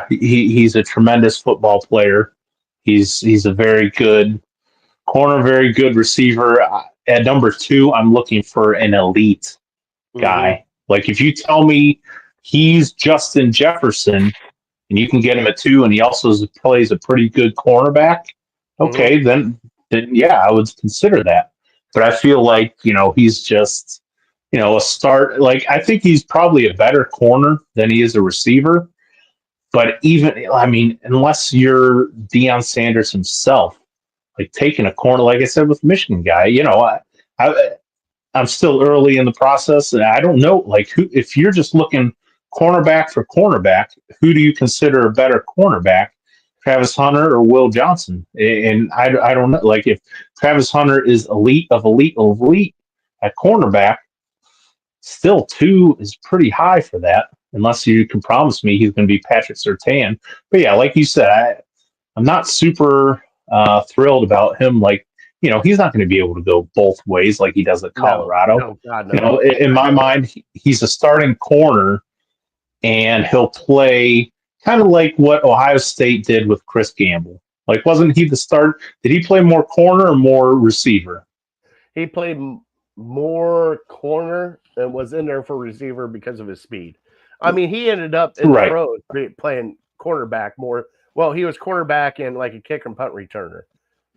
He's a tremendous football player. He's a very good corner, very good receiver. At number 2, I'm looking for an elite guy. Like if you tell me he's Justin Jefferson and you can get him at 2 and he also plays a pretty good cornerback, okay, then yeah, I would consider that. But I feel like, he's just, a start. Like I think he's probably a better corner than he is a receiver. But even, I mean, unless you're Deion Sanders himself, like taking a corner, like I said with Michigan guy, I'm still early in the process, and I don't know, like, who, if you're just looking cornerback for cornerback, who do you consider a better cornerback, Travis Hunter or Will Johnson? And I don't know, like, if Travis Hunter is elite of elite of elite at cornerback, still 2 is pretty high for that, unless you can promise me he's going to be Patrick Surtain. But yeah, like you said, I'm not super thrilled about him. Like, he's not going to be able to go both ways like he does at Colorado. No, God, no. In my mind, he's a starting corner, and he'll play kind of like what Ohio State did with Chris Gamble. Like, wasn't he the start? Did he play more corner or more receiver? He played more corner and was in there for receiver because of his speed. I mean, he ended up in the pros playing cornerback more. Well, he was cornerback and like a kick and punt returner.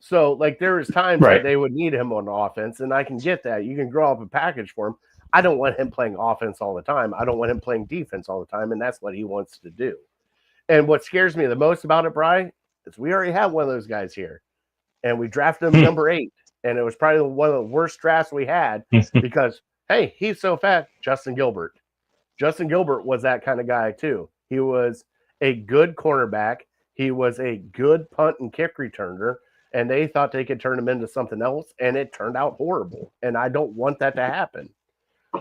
So, like, there was times that they would need him on offense, and I can get that. You can grow up a package for him. I don't want him playing offense all the time. I don't want him playing defense all the time, and that's what he wants to do. And what scares me the most about it, Bri, is we already have one of those guys here, and we drafted him number 8, and it was probably one of the worst drafts we had because, hey, he's so fat, Justin Gilbert. Justin Gilbert was that kind of guy too. He was a good cornerback. He was a good punt and kick returner, and they thought they could turn him into something else, and it turned out horrible. And I don't want that to happen.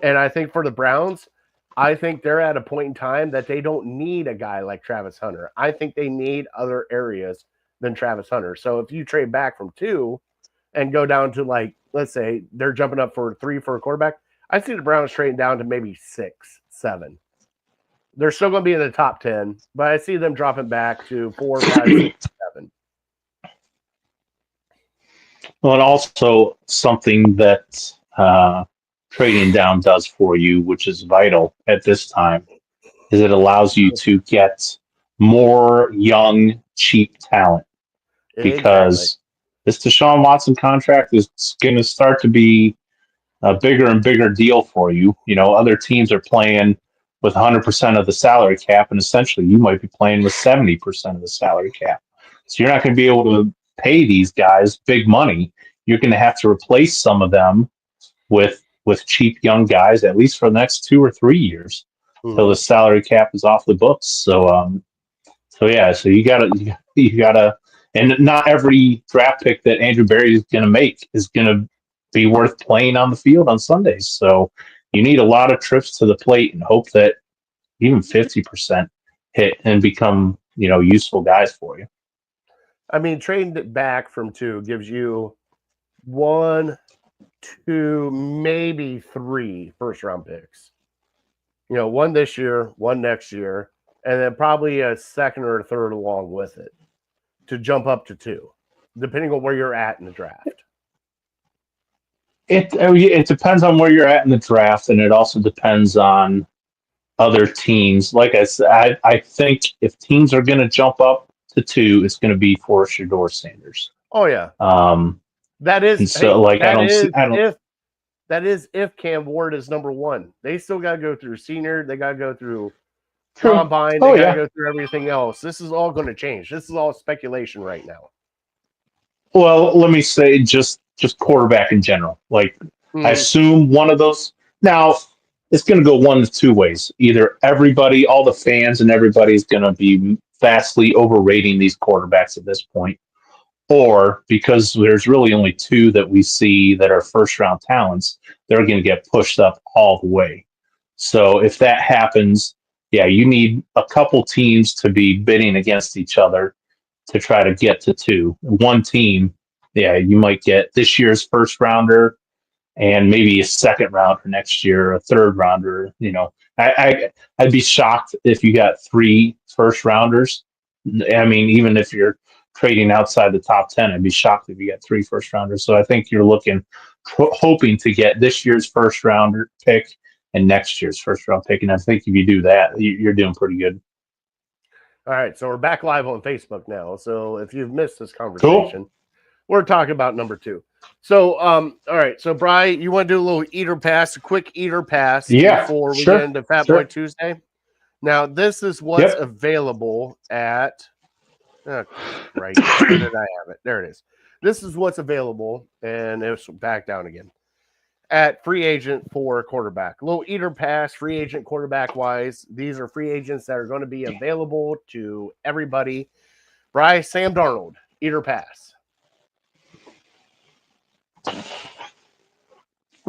And I think for the Browns, I think they're at a point in time that they don't need a guy like Travis Hunter. I think they need other areas than Travis Hunter. So if you trade back from 2 and go down to, like, let's say they're jumping up for 3 for a quarterback, I see the Browns trading down to maybe 6, 7. They're still going to be in the top 10, but I see them dropping back to 4, 5, 6, 7. Well, and also something that trading down does for you, which is vital at this time, is it allows you to get more young, cheap talent. Because this Deshaun Watson contract is going to start to be a bigger and bigger deal for you. Other teams are playing with 100% of the salary cap, and essentially you might be playing with 70% of the salary cap. So you're not going to be able to pay these guys big money. You're going to have to replace some of them with cheap young guys, at least for the next 2 or 3 years, until the salary cap is off the books. So you gotta, and not every draft pick that Andrew Berry is going to make is going to be worth playing on the field on Sundays. So you need a lot of trips to the plate and hope that even 50% hit and become, useful guys for you. I mean, trading it back from 2 gives you 1, 2, maybe 3 first-round picks. 1 this year, 1 next year, and then probably a second or a third along with it to jump up to 2, depending on where you're at in the draft. It depends on where you're at in the draft, and it also depends on other teams. Like I said, I think if teams are going to jump up to 2, it's going to be for Shedeur Sanders. Oh yeah. That And is so, like, I don't see. that is if Cam Ward is number one. They still got to go through senior. They got to go through True. combine. Oh, They got to yeah. go through everything else. This is all going to change. This is all speculation right now. Well, let me say just quarterback in general. Like, I assume one of those. Now, it's going to go one of two ways. Either everybody, all the fans, and everybody's going to be vastly overrating these quarterbacks at this point, or because there's really only two that we see that are first round talents, they're going to get pushed up all the way. So if that happens, yeah, you need a couple teams to be bidding against each other to try to get to two. One team, yeah, you might get this year's first rounder and maybe a second rounder next year, a third rounder. You know, I'd be shocked if you got three first rounders. I mean, even if you're trading outside the top 10, I'd be shocked if you got three first rounders. So I think you're hoping to get this year's first rounder pick and next year's first round pick. And I think if you do that, you're doing pretty good. All right, so we're back live on Facebook now. So if you've missed this conversation, we're talking about number two. So, all right. So, Bri, you want to do a little a quick eater pass before we get into Fat Boy Tuesday? Now, this is what's available at. Right. Where did I have it? There it is. This is what's available, and it's back down again at free agent for quarterback. A little eater pass, free agent quarterback wise. These are free agents that are going to be available to everybody. Bri, Sam Darnold, eater pass.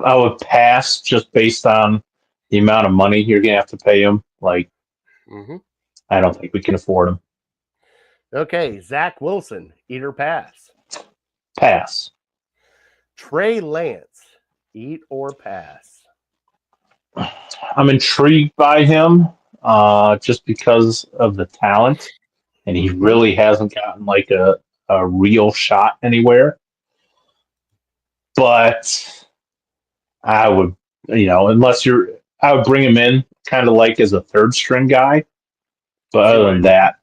I would pass just based on the amount of money you're going to have to pay him. Like, I don't think we can afford him. Okay, Zach Wilson, eat or pass? Pass. Trey Lance, eat or pass? I'm intrigued by him just because of the talent, and he really hasn't gotten like a real shot anywhere. But I would, I would bring him in kind of like as a third string guy. But other than that,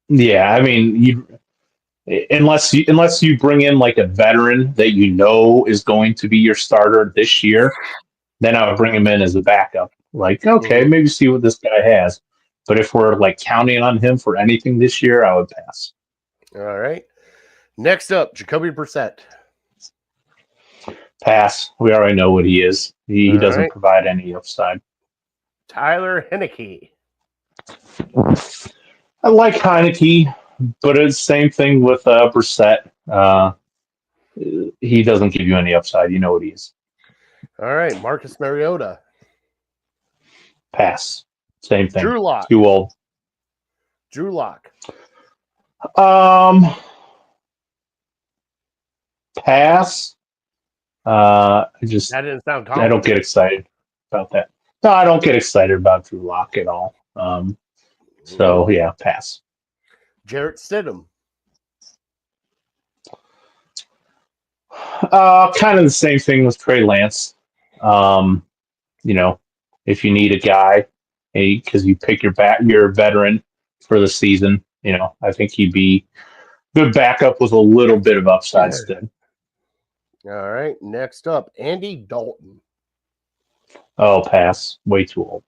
yeah, I mean, unless you bring in like a veteran that you know is going to be your starter this year, then I would bring him in as a backup. Like, okay, maybe see what this guy has. But if we're like counting on him for anything this year, I would pass. All right. Next up, Jacoby Brissett. Pass. We already know what he is. He doesn't provide any upside. Tyler Heineke. I like Heineke, but it's the same thing with Brissett. He doesn't give you any upside. You know what he is. All right, Marcus Mariota. Pass. Same thing. Drew Lock. Too old. Drew Lock. Pass. That didn't sound confident. I don't get excited about that. No, I don't get excited about Drew Lock at all. So yeah, pass. Jarrett Stidham. Kind of the same thing with Trey Lance. If you need a guy, because you pick your veteran for the season, I think he'd be good backup with a little bit of upside still. All right, next up, Andy Dalton. Oh, pass. Way too old.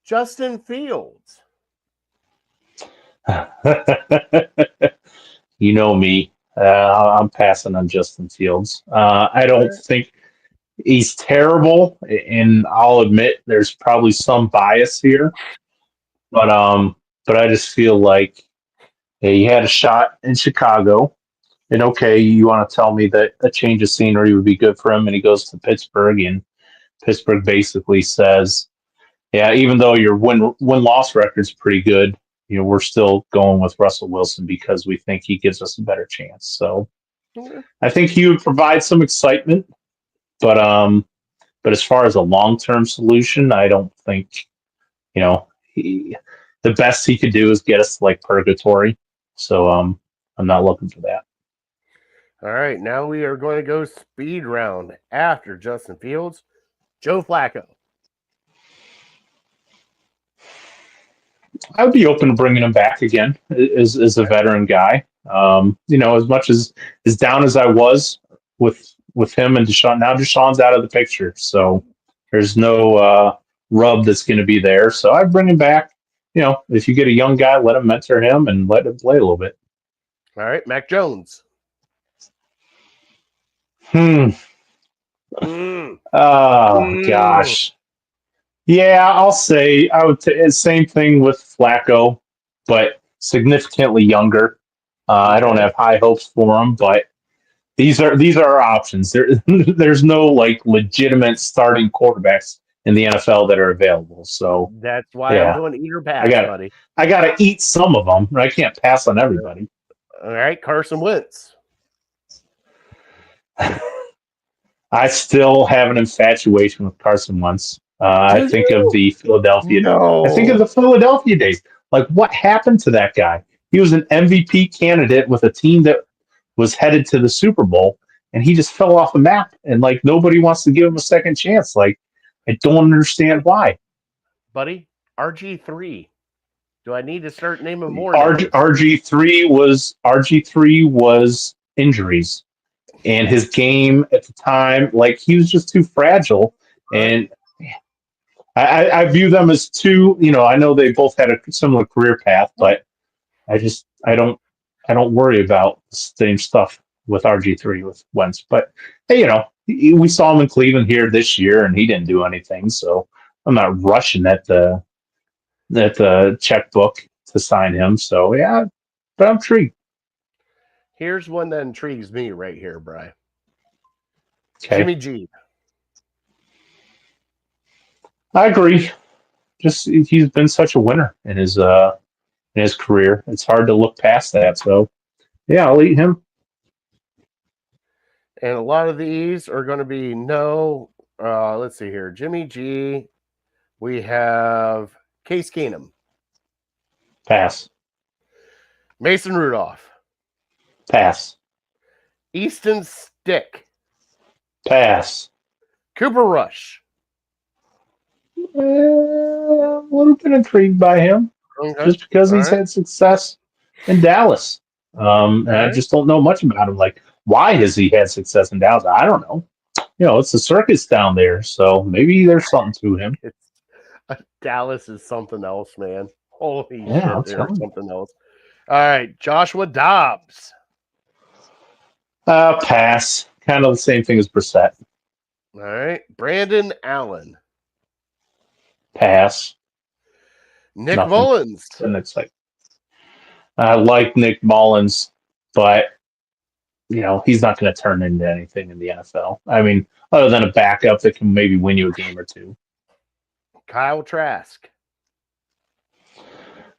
Justin Fields. You know me. I'm passing on Justin Fields. I don't think he's terrible, and I'll admit there's probably some bias here. But I just feel like he had a shot in Chicago. And okay, you want to tell me that a change of scenery would be good for him, and he goes to Pittsburgh, and Pittsburgh basically says, yeah, even though your win-loss record's pretty good, we're still going with Russell Wilson because we think he gives us a better chance. So I think he would provide some excitement, but as far as a long-term solution, I don't think, the best he could do is get us to like purgatory. So I'm not looking for that. All right, now we are going to go speed round after Justin Fields. Joe Flacco. I would be open to bringing him back again as a veteran guy. As much as down as I was with him and Deshaun, now Deshaun's out of the picture, so there's no rub that's going to be there. So I bring him back. If you get a young guy, let him mentor him and let him play a little bit. All right, Mac Jones. Gosh. Yeah, I'll say I would same thing with Flacco, but significantly younger. I don't have high hopes for him, but these are our options. There's no legitimate starting quarterbacks in the NFL that are available. So that's why I'm doing eat or pass, buddy. I got to eat some of them. I can't pass on everybody. All right, Carson Wentz. I still have an infatuation with Carson Wentz. I think of the Philadelphia. I think of the Philadelphia days. What happened to that guy? He was an MVP candidate with a team that was headed to the Super Bowl, and he just fell off the map. And nobody wants to give him a second chance. I don't understand why. Buddy, RG3. Do I need to start naming more? RG3 was injuries. And his game at the time, he was just too fragile. And I view them as two, I know they both had a similar career path, but I don't worry about the same stuff with RG3 with Wentz. But hey, we saw him in Cleveland here this year and he didn't do anything. So I'm not rushing at the checkbook to sign him. So yeah, but I'm intrigued. Here's one that intrigues me right here, Bri. Okay. Jimmy G. I agree. Just he's been such a winner in his career. It's hard to look past that. So yeah, I'll eat him. And a lot of these are going to be no. Let's see here. Jimmy G. We have Case Keenum. Pass. Mason Rudolph. Pass. Easton Stick. Pass. Cooper Rush. Would have been intrigued by him just because he's had success in Dallas. And I just don't know much about him. Why has he had success in Dallas? I don't know. It's a circus down there, so maybe there's something to him. Dallas is something else, man. Holy shit, there's something else. All right, Joshua Dobbs. Pass. Kind of the same thing as Brissett. All right, Brandon Allen. Pass. Nick Mullins. And it's I like Nick Mullins, but he's not going to turn into anything in the NFL. I mean, other than a backup that can maybe win you a game or two. Kyle Trask.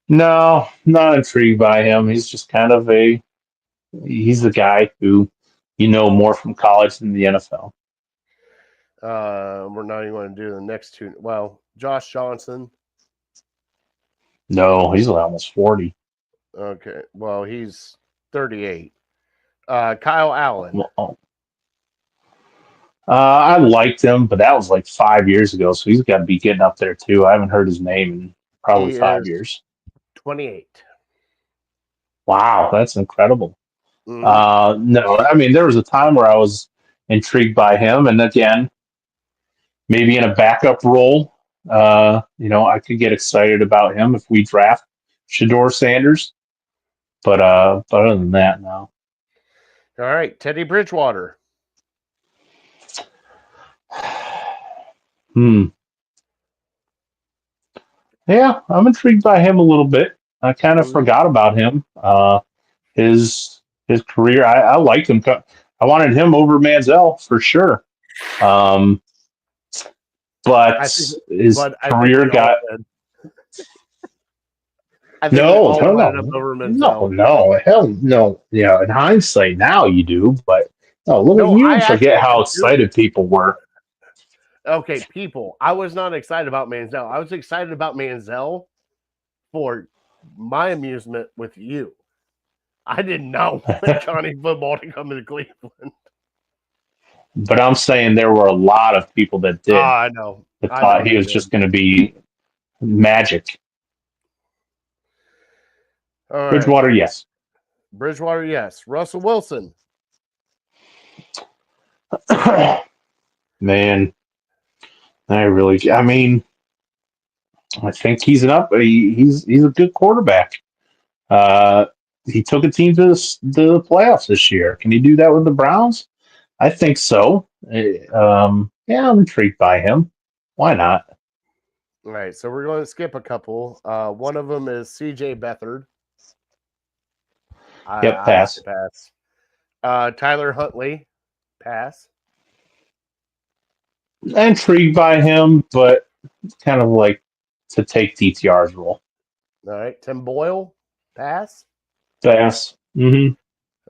No, not intrigued by him. He's just kind of he's the guy who more from college than the NFL. We're not even going to do the next two. Well, Josh Johnson. No, he's almost 40. Okay, well, he's 38. Kyle Allen. I liked him, but that was 5 years ago, so he's got to be getting up there too. I haven't heard his name in probably 5 years. 28. Wow, that's incredible. Mm-hmm. No, I mean, there was a time where I was intrigued by him, and again, maybe in a backup role, I could get excited about him if we draft Shedeur Sanders. But other than that, no. All right, Teddy Bridgewater. Yeah, I'm intrigued by him a little bit. I kind of forgot about him. His career, I liked him. I wanted him over Manziel for sure. But his career got. No, hell no. Yeah, in hindsight, now you do, but you forget how excited people were. Okay, people. I was not excited about Manziel. I was excited about Manziel for my amusement with you. I did not want Johnny Football to come to Cleveland. But I'm saying there were a lot of people that did. I know. That thought he was just going to be magic. All right. Bridgewater, yes. Bridgewater, yes. Russell Wilson. Man, I mean, I think he's he's a good quarterback. He took a team to the playoffs this year. Can he do that with the Browns? I think so. Yeah, I'm intrigued by him. Why not? All right, so we're going to skip a couple. One of them is C.J. Beathard. Yep, pass. Pass. Tyler Huntley, pass. Intrigued by him, but kind of like to take DTR's role. All right, Tim Boyle, pass. Pass. Mm-hmm.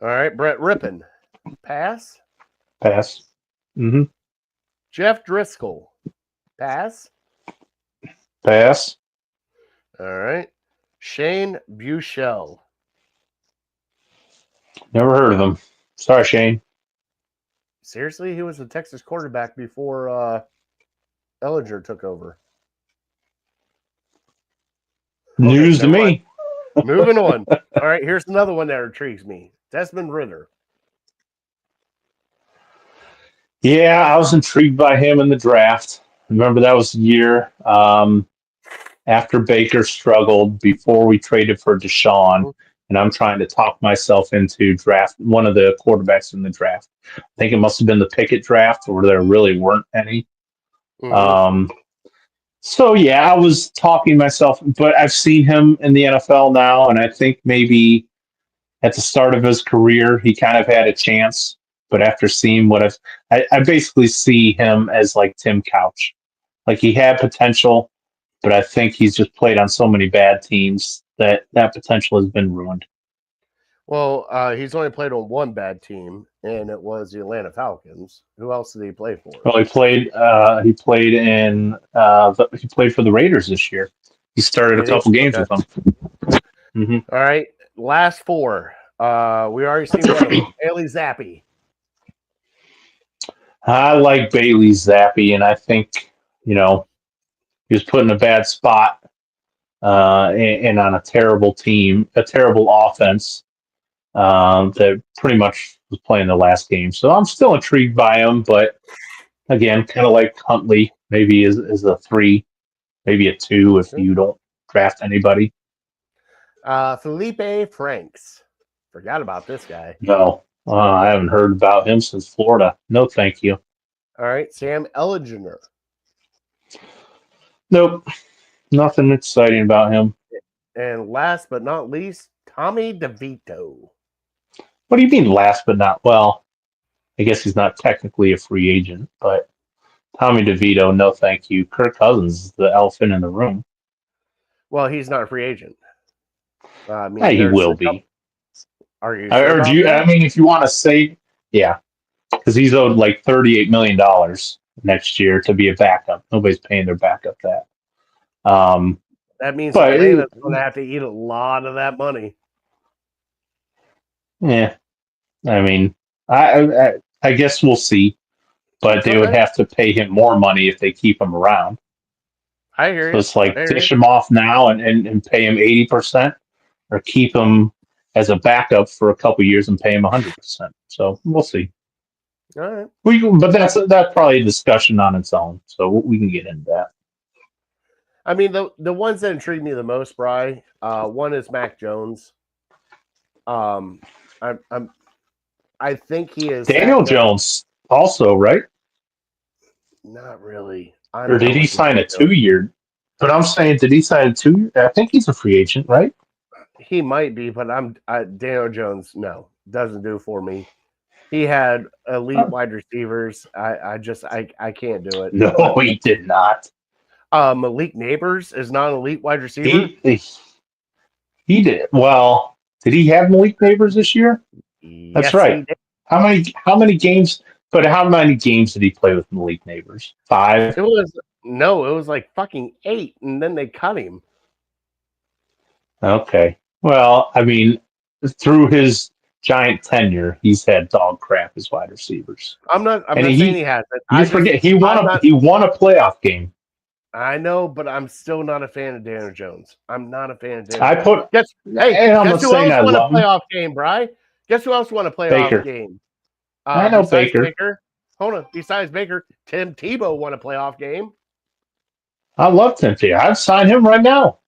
All right, Brett Rippon, pass. Pass. Mm-hmm. Jeff Driscoll, pass. Pass. All right, Shane Buechele. Never heard of him. Sorry, Shane. Seriously, he was the Texas quarterback before Ellinger took over. News to me. Moving on. All right, here's another one that intrigues me. Desmond Ritter. Yeah, I was intrigued by him in the draft. Remember that was the year after Baker struggled before we traded for Deshaun, and I'm trying to talk myself into draft one of the quarterbacks in the draft. I think it must have been the Pickett draft where there really weren't any. Mm-hmm. So yeah, I was talking myself, but I've seen him in the NFL now, and I think maybe at the start of his career he kind of had a chance. But after seeing what I basically see him as like Tim Couch. Like he had potential, but I think he's just played on so many bad teams that potential has been ruined. Well, he's only played on one bad team, and it was the Atlanta Falcons. Who else did he play for? Well, he played for the Raiders this year. He started a couple games with them. Mm-hmm. All right, last four. We already seen one of them. Bailey Zappi. I like Bailey Zappi, and I think he was put in a bad spot and on a terrible team, a terrible offense that pretty much was playing the last game. So I'm still intrigued by him, but again, kind of like Huntley, maybe is a 3, maybe a 2 if you don't draft anybody. Felipe Franks. Forgot about this guy. No, I haven't heard about him since Florida. No, thank you. All right, Sam Ellinger. Nope, nothing exciting about him. And last but not least, Tommy DeVito. What do you mean last but not? Well, I guess he's not technically a free agent, but Tommy DeVito, no thank you. Kirk Cousins is the elephant in the room. Well, he's not a free agent. He will be. Are you sure I mean, if you want to say, yeah, because he's owed like $38 million next year to be a backup. Nobody's paying their backup that. That means Atlanta's going to have to eat a lot of that money. Yeah, I mean, I guess we'll see, but they would have to pay him more money if they keep him around. I hear you. So it's like dish him off now and pay him 80%, or keep him as a backup for a couple years and pay him 100%. So we'll see. All right. But that's probably a discussion on its own. So we can get into that. I mean, the ones that intrigue me the most, Bri, one is Mac Jones. I think he is Daniel Jones also, right? Not really. Or did he sign a 2-year? But I'm saying, did he sign a 2-year? I think he's a free agent, right? He might be, but Daniel Jones, no, doesn't do for me. He had elite wide receivers. I can't do it. No, he did not. Malik Neighbors is not an elite wide receiver. He did. Well, did he have Malik Neighbors this year? That's right. How many games? But how many games did he play with Malik Neighbors? 5? It was like fucking 8, and then they cut him. Okay. Well, I mean, through his giant tenure, he's had dog crap as wide receivers. I'm not saying he hasn't. He won a playoff game. I know, but I'm still not a fan of Daniel Jones. I'm not a fan of Daniel I Jones. put, and I'm not Guess who saying else I won a love him. playoff game, Bry? Guess who else won a playoff Baker. game? I know Besides Baker. Baker. Hold on. Besides Baker, Tim Tebow won a playoff game. I love Tim Tebow. I'd sign him right now.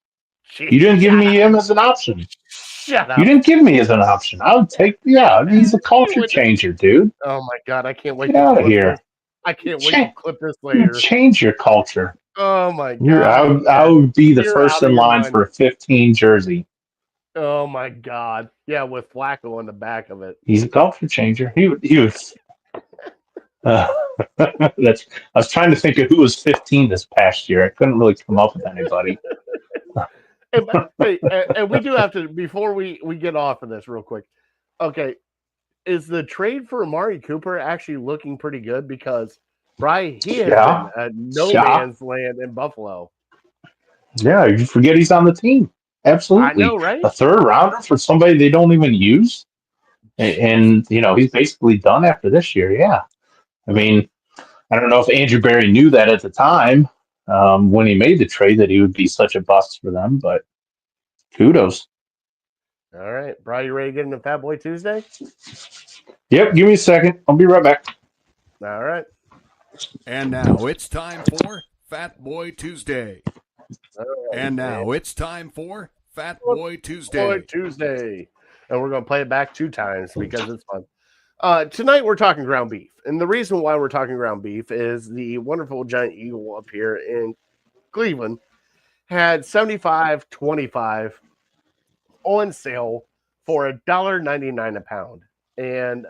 Jeez, You didn't give me him as an option. Shut You up. didn't give me as an option. I would take, he's a culture changer, dude. Oh my god, I can't wait Get to out of clip here. this. I can't wait to clip this You later. change your culture. Oh my I god. would be the You're first out of in your line mind. for a 15 jersey. Oh my god. Yeah, with Flacco on the back of it. He's a culture changer. He was. I was trying to think of who was 15 this past year. I couldn't really come up with anybody. And we do have to, before we get off of this real quick. Okay, is the trade for Amari Cooper actually looking pretty good? Because Bry, he has been a no man's land in Buffalo. Yeah, you forget he's on the team. Absolutely. I know, right? A third rounder for somebody they don't even use. And he's basically done after this year. Yeah. I mean, I don't know if Andrew Berry knew that at the time when he made the trade that he would be such a bust for them, but kudos. All right. Bry, you ready to get into Fat Boy Tuesday? Yep, give me a second. I'll be right back. All right. And now it's time for Fat Boy Tuesday. And now it's time for Fat Boy Tuesday. Boy Tuesday. And we're going to play it back 2 times because it's fun. Tonight we're talking ground beef. And the reason why we're talking ground beef is the wonderful Giant Eagle up here in Cleveland had 75.25 on sale for $1.99 a pound. And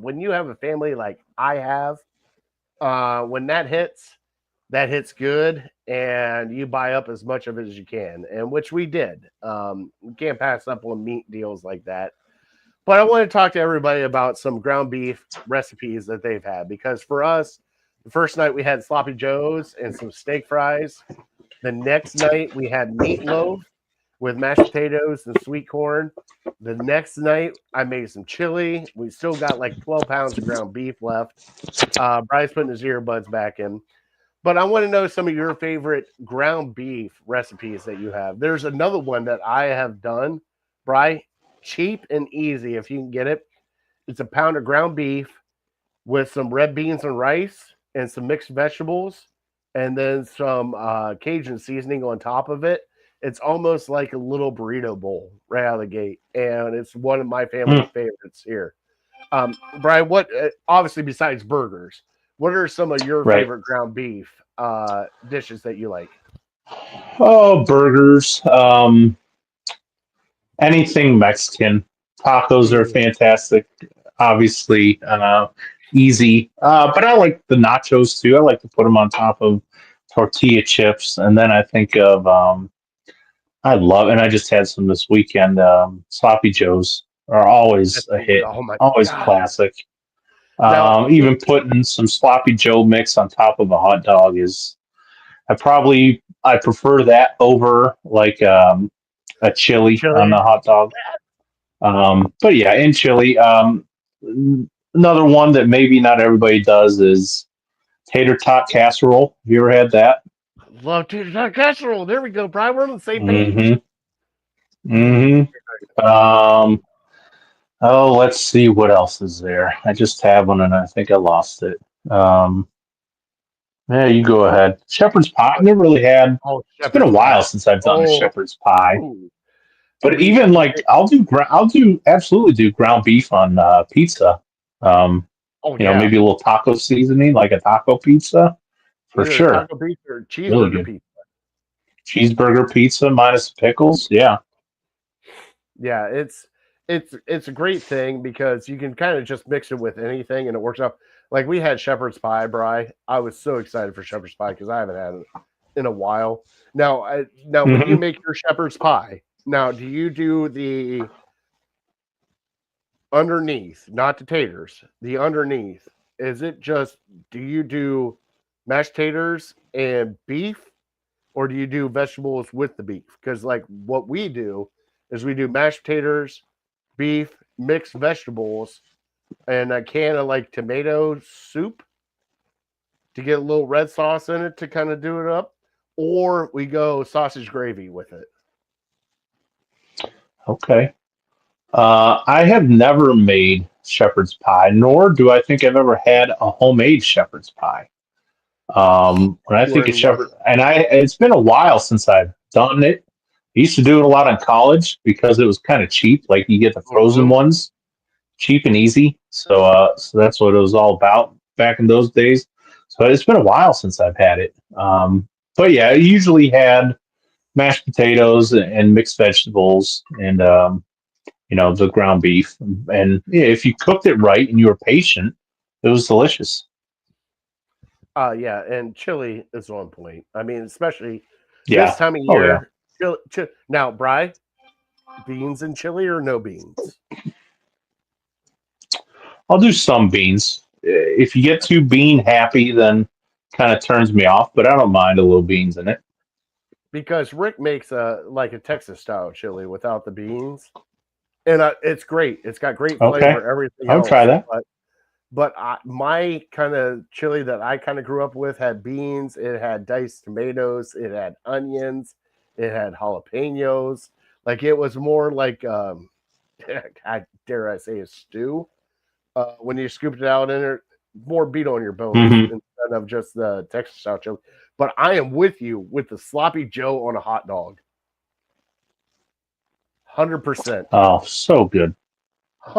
when you have a family like I have, when that hits good, and you buy up as much of it as you can, and which we did. We can't pass up on meat deals like that. But I want to talk to everybody about some ground beef recipes that they've had, because for us, the first night we had sloppy joes and some steak fries. The next night we had meatloaf with mashed potatoes and sweet corn. The next night I made some chili. We still got like 12 pounds of ground beef left. Bryce putting his earbuds back in. But I want to know some of your favorite ground beef recipes that you have. There's another one that I have done, Bry, cheap and easy if you can get it. It's a pound of ground beef with some red beans and rice and some mixed vegetables, and then some Cajun seasoning on top of it. It's almost like a little burrito bowl right out of the gate, and it's one of my family's favorites here. Brian, what obviously besides burgers, what are some of your favorite ground beef dishes that you like? Oh, burgers. Anything Mexican. Tacos are fantastic. Obviously, easy. But I like the nachos too. I like to put them on top of tortilla chips. And then I think of, and I just had some this weekend, sloppy joes are always a hit. Always classic. Even putting some sloppy joe mix on top of a hot dog is, I prefer that over like a chili on the hot dog. But yeah, in chili. Another one that maybe not everybody does is tater tot casserole. Have you ever had that? Love tater tot casserole. There we go, Brian. We're on the same page. Oh, let's see what else is there. I just have one and I think I lost it. Yeah, you go ahead. Shepherd's pie. I've never really had. It's been a while since I've done a shepherd's pie. But even like I'll absolutely do ground beef on pizza. Maybe a little taco seasoning, like a taco pizza, for sure. Taco pizza or cheeseburger pizza. Cheeseburger pizza minus pickles. Yeah. Yeah, it's a great thing because you can kind of just mix it with anything and it works out. Like we had shepherd's pie, Bry. I was so excited for shepherd's pie because I haven't had it in a while. Now, when you make your shepherd's pie, now do you do the underneath, not the taters, the underneath? Is it just, do you do mashed taters and beef, or do you do vegetables with the beef? Because like what we do is we do mashed taters, beef, mixed vegetables, and a can of like tomato soup to get a little red sauce in it to kind of do it up. or we go sausage gravy with it. Okay. I have never made shepherd's pie, nor do I think I've ever had a homemade shepherd's pie. When I We're think of in luck. shepherd, and it's been a while since I've done it. I used to do it a lot in college because it was kind of cheap. Like you get the frozen Mhm. ones, cheap and easy. So that's what it was all about back in those days. So it's been a while since I've had it. But yeah, I usually had mashed potatoes and mixed vegetables and the ground beef. And yeah, if you cooked it right and you were patient, it was delicious. Yeah, and chili is on point. I mean, especially this Yeah. time of Oh yeah. year. Now, Bry, beans and chili or no beans? I'll do some beans. If you get too bean happy, then kind of turns me off. But I don't mind a little beans in it. Because Rick makes a Texas style chili without the beans, and it's great. It's got great Okay, flavor, everything I'll try else. that. But my kind of chili that I kind of grew up with had beans. It had diced tomatoes. It had onions. It had jalapenos. Like it was more like I dare I say a stew. When you scooped it out in there, more beat on your bones Hmm. instead of just the Texas style chili. But I am with you with the sloppy Joe on a hot dog. 100%. Oh, so good.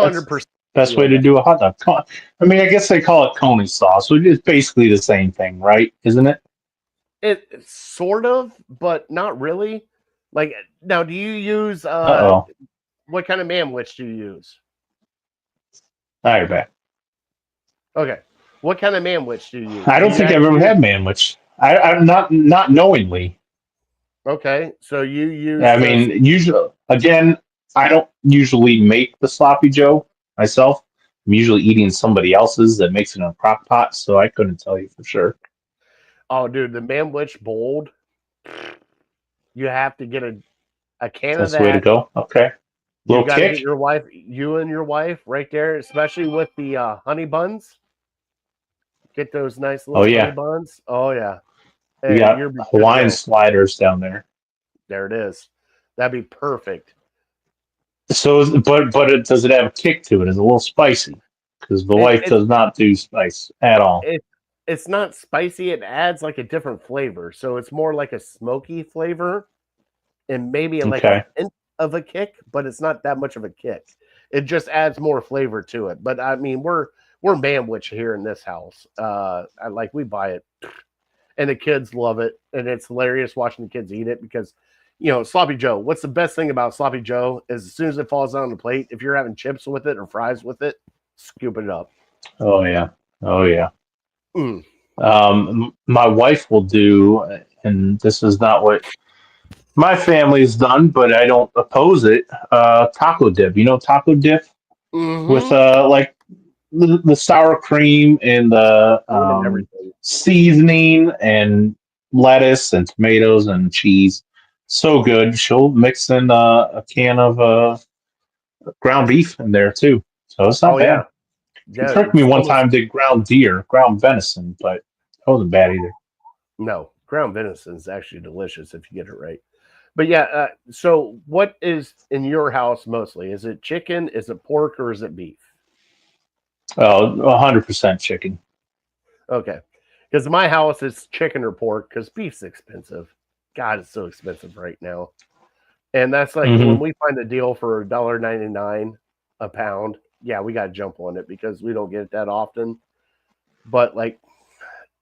That's 100% best you way on to that. do a hot dog. I mean, I guess they call it coney sauce, which is basically the same thing, right? Isn't it? It's sort of, but not really. Like now, do you use Uh oh. what kind of manwich do you use? All right, back. Okay, what kind of manwich do you use? I Do don't you think I've actually ever use? had manwich. I'm not knowingly. Okay, so you use I this. mean, usually, again, I don't usually make the sloppy Joe myself. I'm usually eating somebody else's that makes it in a crock pot, so I couldn't tell you for sure. Oh, dude, the manwich bold. You have to get a can of That's the way to that. go. Okay. You Little got to get kick. your wife, you and your wife, right there, especially with the honey buns. Get those nice Oh little honey yeah. buns. Oh yeah, We and got you're good to Hawaiian go. sliders down there. There it is. That'd be perfect. So, but does it have a kick to it? Is it a little spicy? Because the It wife it does not do spice at all. it it's not spicy. It adds like a different flavor, so it's more like a smoky flavor, and maybe like a Okay. hint of a kick, but it's not that much of a kick. It just adds more flavor to it. But I mean, we're manwich here in this house. We buy it, and the kids love it, and it's hilarious watching the kids eat it because. Sloppy Joe. What's the best thing about Sloppy Joe is as soon as it falls on the plate, if you're having chips with it or fries with it, scoop it up. Oh yeah. Oh yeah. Mm. My wife will do, and this is not what my family's done, but I don't oppose it. Taco dip. You know taco dip with Mm-hmm. like the sour cream and the And everything. seasoning and lettuce and tomatoes and cheese. So good. She'll mix in a can of ground beef in there too. So it's not Oh yeah, bad. She yeah. tricked me It's one almost time, did ground deer, ground venison, but that wasn't bad either. no ground venison is actually delicious if you get it right. But yeah, so what is in your house mostly? Is it chicken? Is it pork? Or is it beef? Oh, 100% chicken. Okay, because in my house it's chicken or pork because beef's expensive. God, it's so expensive right now. And that's like when Hmm. we find a deal for $1.99 a pound. Yeah, we got to jump on it because we don't get it that often. But like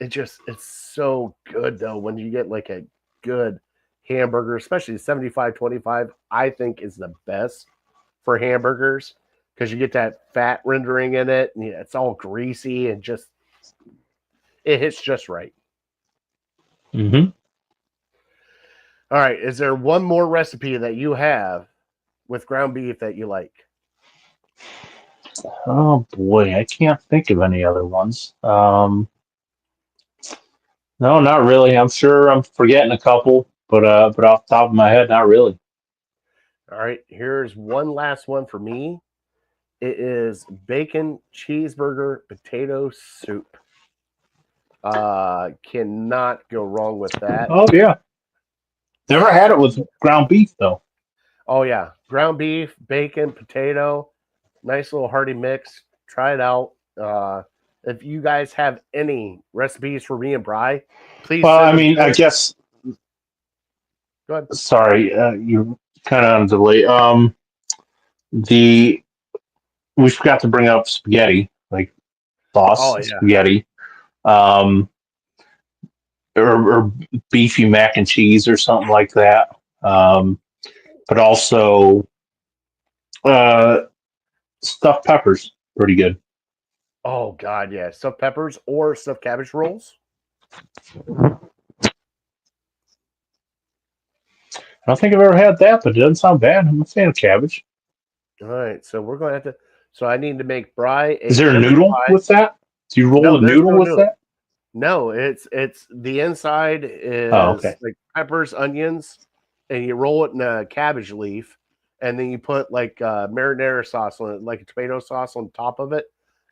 it's so good though when you get like a good hamburger, especially 75/25. I think is the best for hamburgers because you get that fat rendering in it and it's all greasy and just it hits just right. Hmm. All right, is there one more recipe that you have with ground beef that you like? Oh boy, I can't think of any other ones. No, not really. I'm sure I'm forgetting a couple, but off the top of my head, not really. All right, here's one last one for me. It is bacon cheeseburger potato soup. Cannot go wrong with that. Oh yeah. Never had it with ground beef though. Oh yeah, ground beef, bacon, potato, nice little hearty mix. Try it out. If you guys have any recipes for me and Bry, please Well, send I them mean, to I us. guess. Go ahead. Sorry, you're kind of on delay. The we forgot to bring up spaghetti, like sauce Oh yeah. spaghetti, or beefy mac and cheese or something like that. But also uh, stuffed peppers, pretty good. Oh god, yeah. Stuffed peppers or stuffed cabbage rolls. I don't think I've ever had that, but it doesn't sound bad. I'm a fan of cabbage. All right, so we're going to have to. So I need to make Bry Is a there a cabbage noodle pie. with that? Do you roll No, a there's noodle no with noodle. that? No, it's the inside Oh, is okay. like peppers, onions, and you roll it in a cabbage leaf, and then you put like marinara sauce on it, like a tomato sauce on top of it,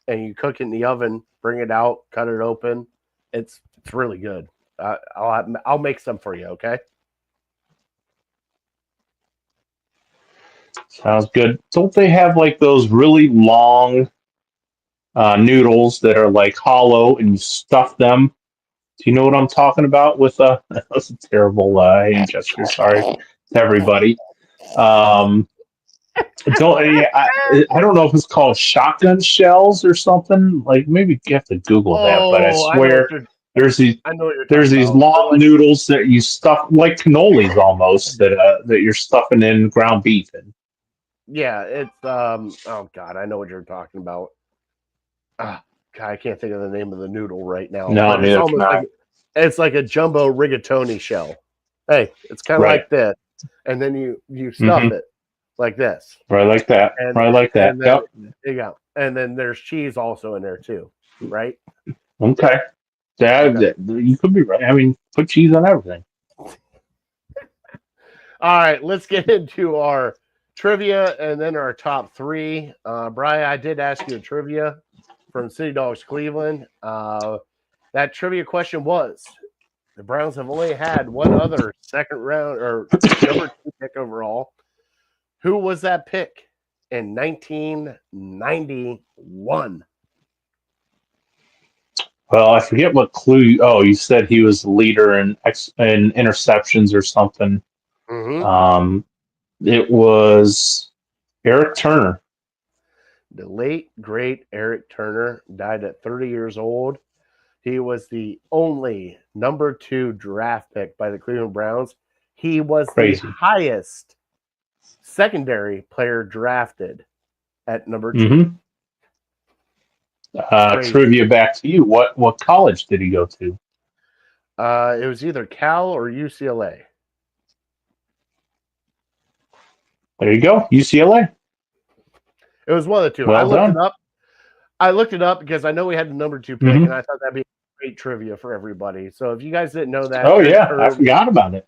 and you cook it in the oven. Bring it out, cut it open. It's really good. I'll make some for you. Okay. Sounds good. Don't they have like those really long noodles that are like hollow and you stuff them? Do you know what I'm talking about? With that's a terrible hand gesture. Sorry to everybody. Um, I don't know if it's called shotgun shells or something. Like maybe you have to Google that, but I Oh, swear there's these I know what you're there's talking these about. They're long like, noodles that you stuff like cannolis almost that you're stuffing in ground beef in. yeah, it's oh god, I know what you're talking about. Ah, God, I can't think of the name of the noodle right now, No, but it's neither can almost I. like it's like a jumbo rigatoni shell. Hey, it's kind of Right. like this, and then you stuff Mm-hmm. it like this, Right like that. and Right like that. and then Yep. you go, and then there's cheese also in there too, right? Okay. Okay. You could be right. I mean, put cheese on everything. All right, let's get into our trivia and then our top three. Brian, I did ask you a trivia from City Dogs Cleveland. That trivia question was: the Browns have only had one other second round or number 2 pick overall. Who was that pick in 1991? Well, I forget what clue. Oh, you said he was the leader in interceptions or something. Mm-hmm. Um, it was Eric Turner. The late, great Eric Turner died at 30 years old. He was the only number 2 draft pick by the Cleveland Browns. He was the Crazy. highest secondary player drafted at number 2. Mm-hmm. Crazy. Trivia back to you. What college did he go to? It was either Cal or UCLA. There you go, UCLA. It was one of the two. Well done. I looked it up because I know we had the number 2 pick, Mm-hmm. and I thought that'd be great trivia for everybody. So if you guys didn't know that, Oh yeah, I forgot about it.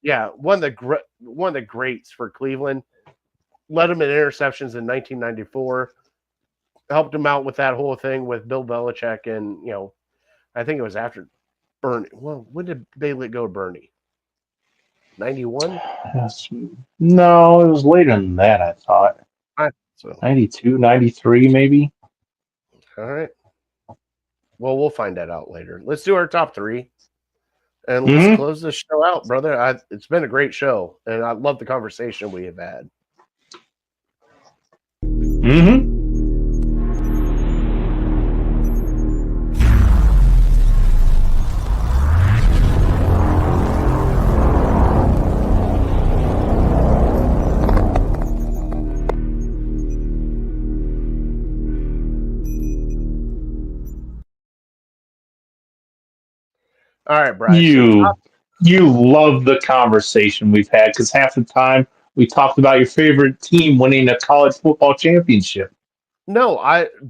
Yeah, one of the greats for Cleveland. Led him in interceptions in 1994. Helped him out with that whole thing with Bill Belichick, and I think it was after Bernie. Well, when did they let go of Bernie? 91. No, it was later than that. I thought So 92, 93 maybe. all right. Well, we'll find that out later. Let's do our top 3. And let's close this show out, brother. It's been a great show, and I love the conversation we have had. Mm-hmm. All right, Brian. You love the conversation we've had because half the time we talked about your favorite team winning a college football championship. No,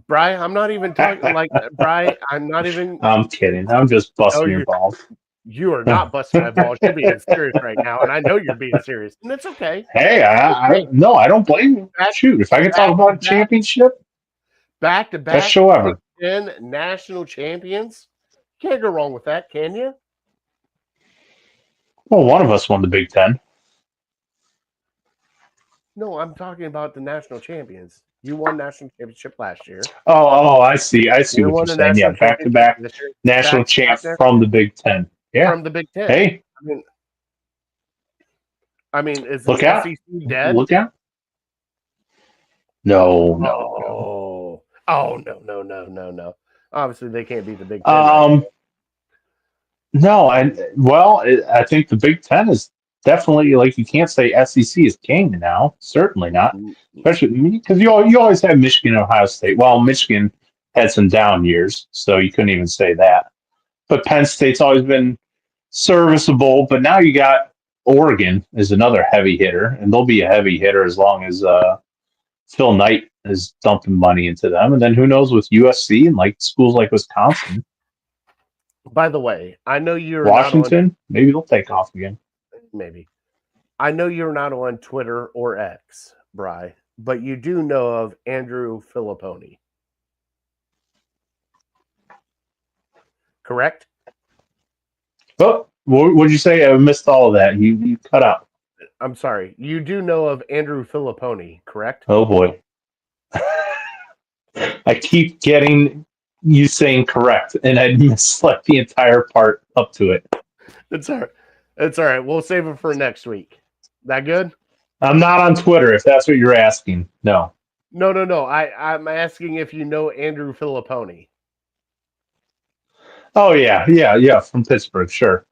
Brian, I'm not even talking like Brian. I'm not even. I'm kidding. I'm just busting your balls. You are not busting my balls. You're being serious right now, and I know you're being serious, and it's okay. Hey, no, I don't blame you. Shoot, if I could talk about a championship, back to back, best show ever. 10 national champions. Can't go wrong with that, can you? Well, one of us won the Big Ten. No, I'm talking about the national champions. You won national championship last year. Oh, I see. I see You what won you're the saying. Yeah, national back to championship back this year. national Back to champ back from the Big Ten. Yeah. from the Big Ten. Hey, I mean, is look the out! SEC dead? Look out! No. No. Obviously, they can't beat the Big Ten right No, I think the Big Ten is definitely like you can't say SEC is king now. Certainly not, now. especially because you always have Michigan and Ohio State. Well, Michigan had some down years, so you couldn't even say that. But Penn State's always been serviceable. But now you got Oregon is another heavy hitter, and they'll be a heavy hitter as long as Phil Knight is dumping money into them. And then who knows with USC and like schools like Wisconsin, By the way, I know you're Washington, maybe they'll take off again. maybe. I know you're not on Twitter or X, Bry, but you do know of Andrew Filipponi. Correct? Oh, what would you say? I missed all of that. You cut out. I'm sorry. You do know of Andrew Filipponi, correct? Oh boy. I keep getting you saying correct, and I miss like the entire part up to it. It's all right. It's all right. We'll save it for next week. That good? I'm not on Twitter if that's what you're asking. No. No. I'm asking if you know Andrew Filipponi. Oh yeah, from Pittsburgh, sure.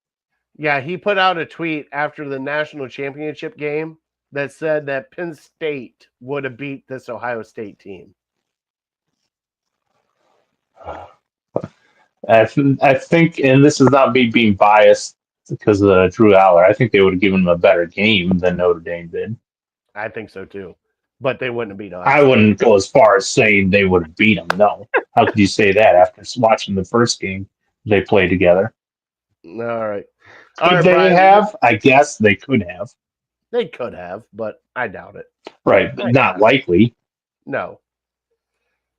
Yeah, he put out a tweet after the national championship game that said that Penn State would have beat this Ohio State team. I think, and this is not me being biased because of Drew Aller. I think they would have given him a better game than Notre Dame did. I think so too, but they wouldn't have beat us. I wouldn't go as far as saying they would have beat him. No, how could you say that after watching the first game they played together? All right. Could they Brian, have? I guess they could have. They could have, but I doubt it. Right, but not likely. No.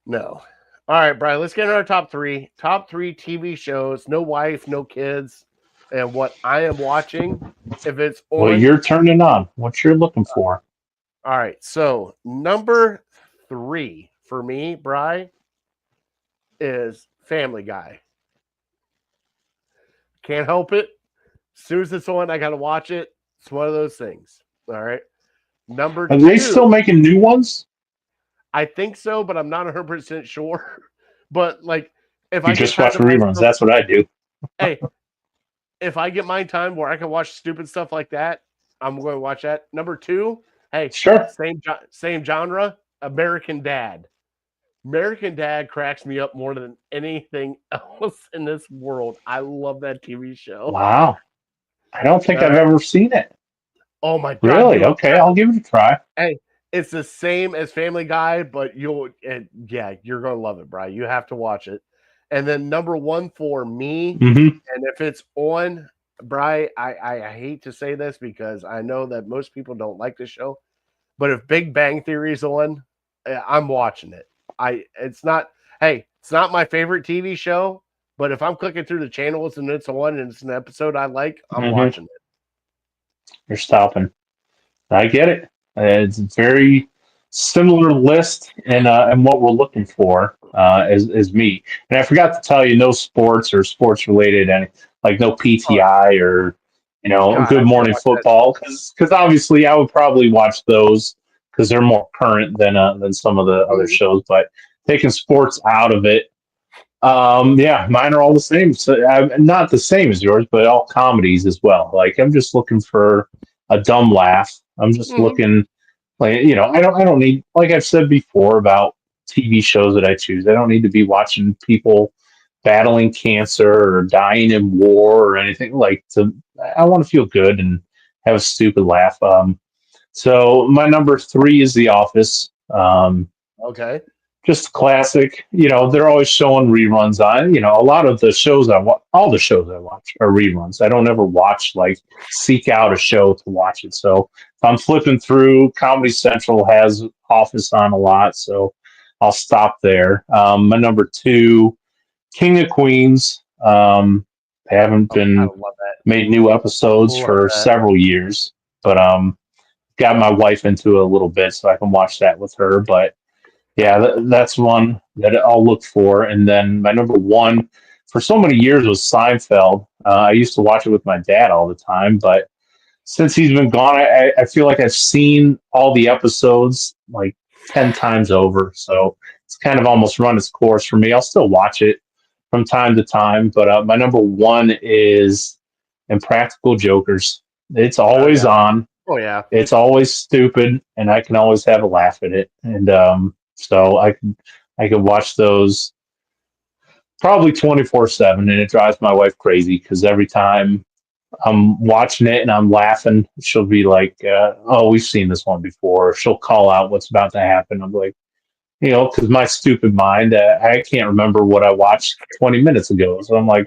All right, Brian, let's get into our top three. Top three TV shows, no wife, no kids, and what I am watching. If it's on. Well, you're turning on. What you're looking for. All right, so number 3 for me, Bri, is Family Guy. Can't help it. As soon as it's on, I got to watch it. It's one of those things. All right. Number Are 2. they still making new ones? I think so, but I'm not 100% sure. But like, if you I just watch reruns, that's what I do. Hey, if I get my time where I can watch stupid stuff like that, I'm going to watch that. Number 2, hey, Sure. Same genre, American Dad. American Dad cracks me up more than anything else in this world. I love that TV show. Wow. I don't think I've ever seen it. Oh my God. Really? Okay, I'll give it a try. Hey, it's the same as Family Guy, but you're going to love it, Bri. You have to watch it. And then number 1 for me, and if it's on, Bri, I hate to say this because I know that most people don't like the show, but if Big Bang Theory is on, I'm watching it. It's not my favorite TV show, but if I'm clicking through the channels and it's on and it's an episode I like, I'm watching it. You're stopping. I get it. It's a very similar list and what we're looking for is me. And I forgot to tell you, no sports or sports related, and like no PTI or Good Morning Football, because obviously I would probably watch those because they're more current than some of the other shows. But taking sports out of it, mine are all the same. So not the same as yours, but all comedies as well. Like I'm just looking for a dumb laugh. I'm just looking, like I don't need, like I've said before about TV shows that I choose. I don't need to be watching people battling cancer or dying in war or anything. I want to feel good and have a stupid laugh. So my number 3 is The Office. Okay. Just classic. They're always showing reruns on. A lot of the shows all the shows I watch are reruns. I don't ever seek out a show to watch it. So if I'm flipping through, Comedy Central has Office on a lot, so I'll stop there. My number 2, King of Queens. They haven't Oh, I been love that. made new episodes Love for that. several years, but got my wife into it a little bit so I can watch that with her. But yeah, that's one that I'll look for. And then my number one for so many years was Seinfeld. I used to watch it with my dad all the time, but since he's been gone, I feel like I've seen all the episodes like 10 times over. So it's kind of almost run its course for me. I'll still watch it from time to time, but my number one is Impractical Jokers. It's Oh always yeah. on. Oh yeah. It's always stupid, and I can always have a laugh at it. And so I can watch those probably 24/7, and it drives my wife crazy because every time I'm watching it and I'm laughing, she'll be like, "Oh, we've seen this one before." She'll call out what's about to happen. I'm like, because my stupid mind, I can't remember what I watched 20 minutes ago. So I'm like,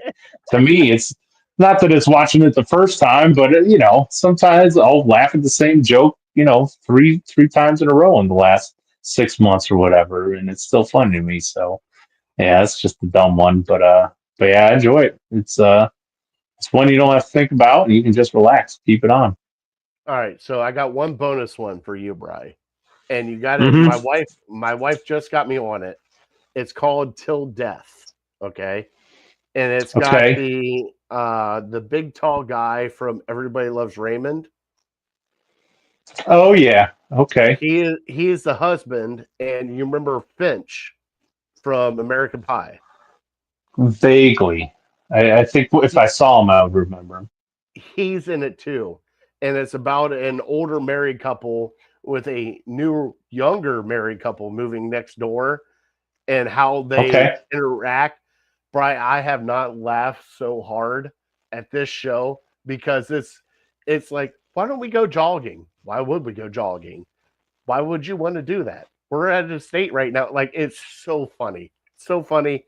to me, it's not that it's watching it the first time, but sometimes I'll laugh at the same joke, three times in a row in the last 6 months or whatever, and it's still funny to me. So yeah, it's just a dumb one, but yeah, I enjoy it. It's one you don't have to think about, and you can just relax, keep it on. All right. So I got one bonus one for you, Bry. And you got it. Hmm. My wife just got me on it. It's called Till Death. Okay. And it's got Okay. the big tall guy from Everybody Loves Raymond. Oh yeah. Okay. He is the husband, and you remember Finch from American Pie. Vaguely. I think if I saw him, I would remember him. He's in it too. And it's about an older married couple with a new younger married couple moving next door and how they Okay. interact. Brian, I have not laughed so hard at this show because it's like, why don't we go jogging? Why would we go jogging? Why would you want to do that? We're at a state right now. Like, it's so funny. So funny.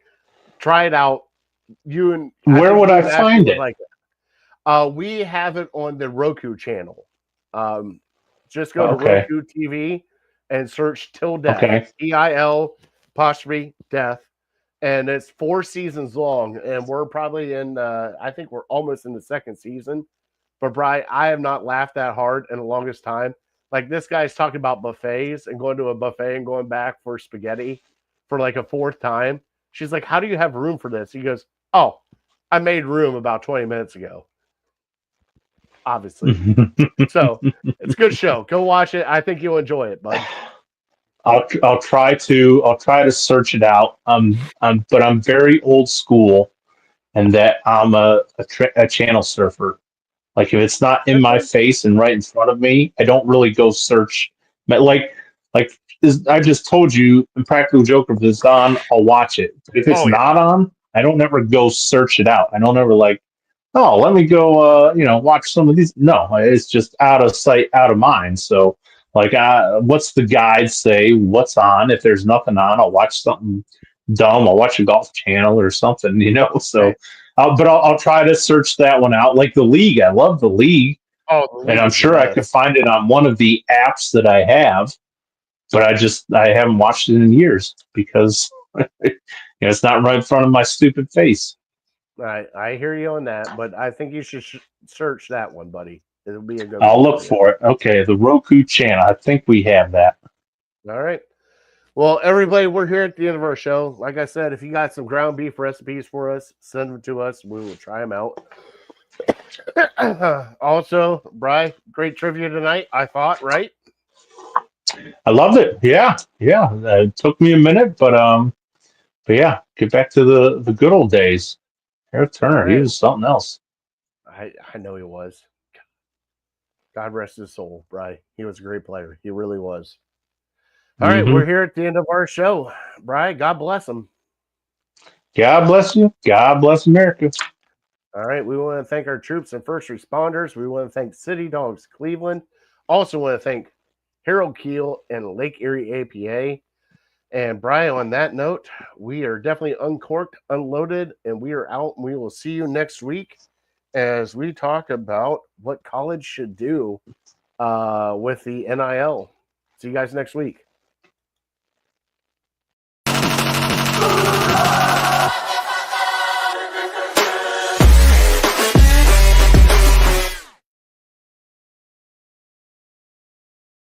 Try it out. I Where think would you I and Ashley find would it? like it. We have it on the Roku channel. Um, just go to Okay. Roku TV and search Till Death. Okay. EIL apostrophe death. And it's 4 seasons long. And we're probably I think we're almost in the second season. But Bri, I have not laughed that hard in the longest time. Like this guy's talking about buffets and going to a buffet and going back for spaghetti for like a fourth time. She's like, "How do you have room for this?" He goes, "Oh, I made room about 20 minutes ago." Obviously. So it's a good show. Go watch it. I think you'll enjoy it, bud. I'll try to search it out. But I'm very old school, and that I'm a channel surfer. Like if it's not in my Okay. face and right in front of me, I don't really go search. But I just told you, Impractical Joker, if it's on, I'll watch it. But if it's Oh yeah. not on, I don't ever go search it out. I don't ever like, oh, let me go, watch some of these. No, it's just out of sight, out of mind. So like, what's the guide say? What's on? If there's nothing on, I'll watch something dumb. I'll watch a golf channel or something, So Right. I'll try to search that one out. Like the league, I love the league, Oh, the and league I'm is the sure I could best. find it on one of the apps that I have, but I haven't watched it in years because it's not right in front of my stupid face. I hear you on that, but I think you should search that one, buddy. It'll be a good I'll one look for you. for it. Okay, the Roku channel. I think we have that. All right. Well, everybody, we're here at the end of our show. Like I said, if you got some ground beef recipes for us, send them to us. We will try them out. Also, Bry, great trivia tonight. I thought, right? I loved it. Yeah, yeah. It took me a minute, but yeah, get back to the good old days. Eric All Turner, he right. was something else. I know he was. God rest his soul, Bry. He was a great player. He really was. All right, Hmm. we're here at the end of our show. Bry, God bless him. God bless you. God bless America. All right, we want to thank our troops and first responders. We want to thank City Dogs Cleveland. Also want to thank Harold Keel and Lake Erie APA. And Brian, on that note, we are definitely uncorked, unloaded, and we are out. We will see you next week as we talk about what college should do with the NIL. See you guys next week.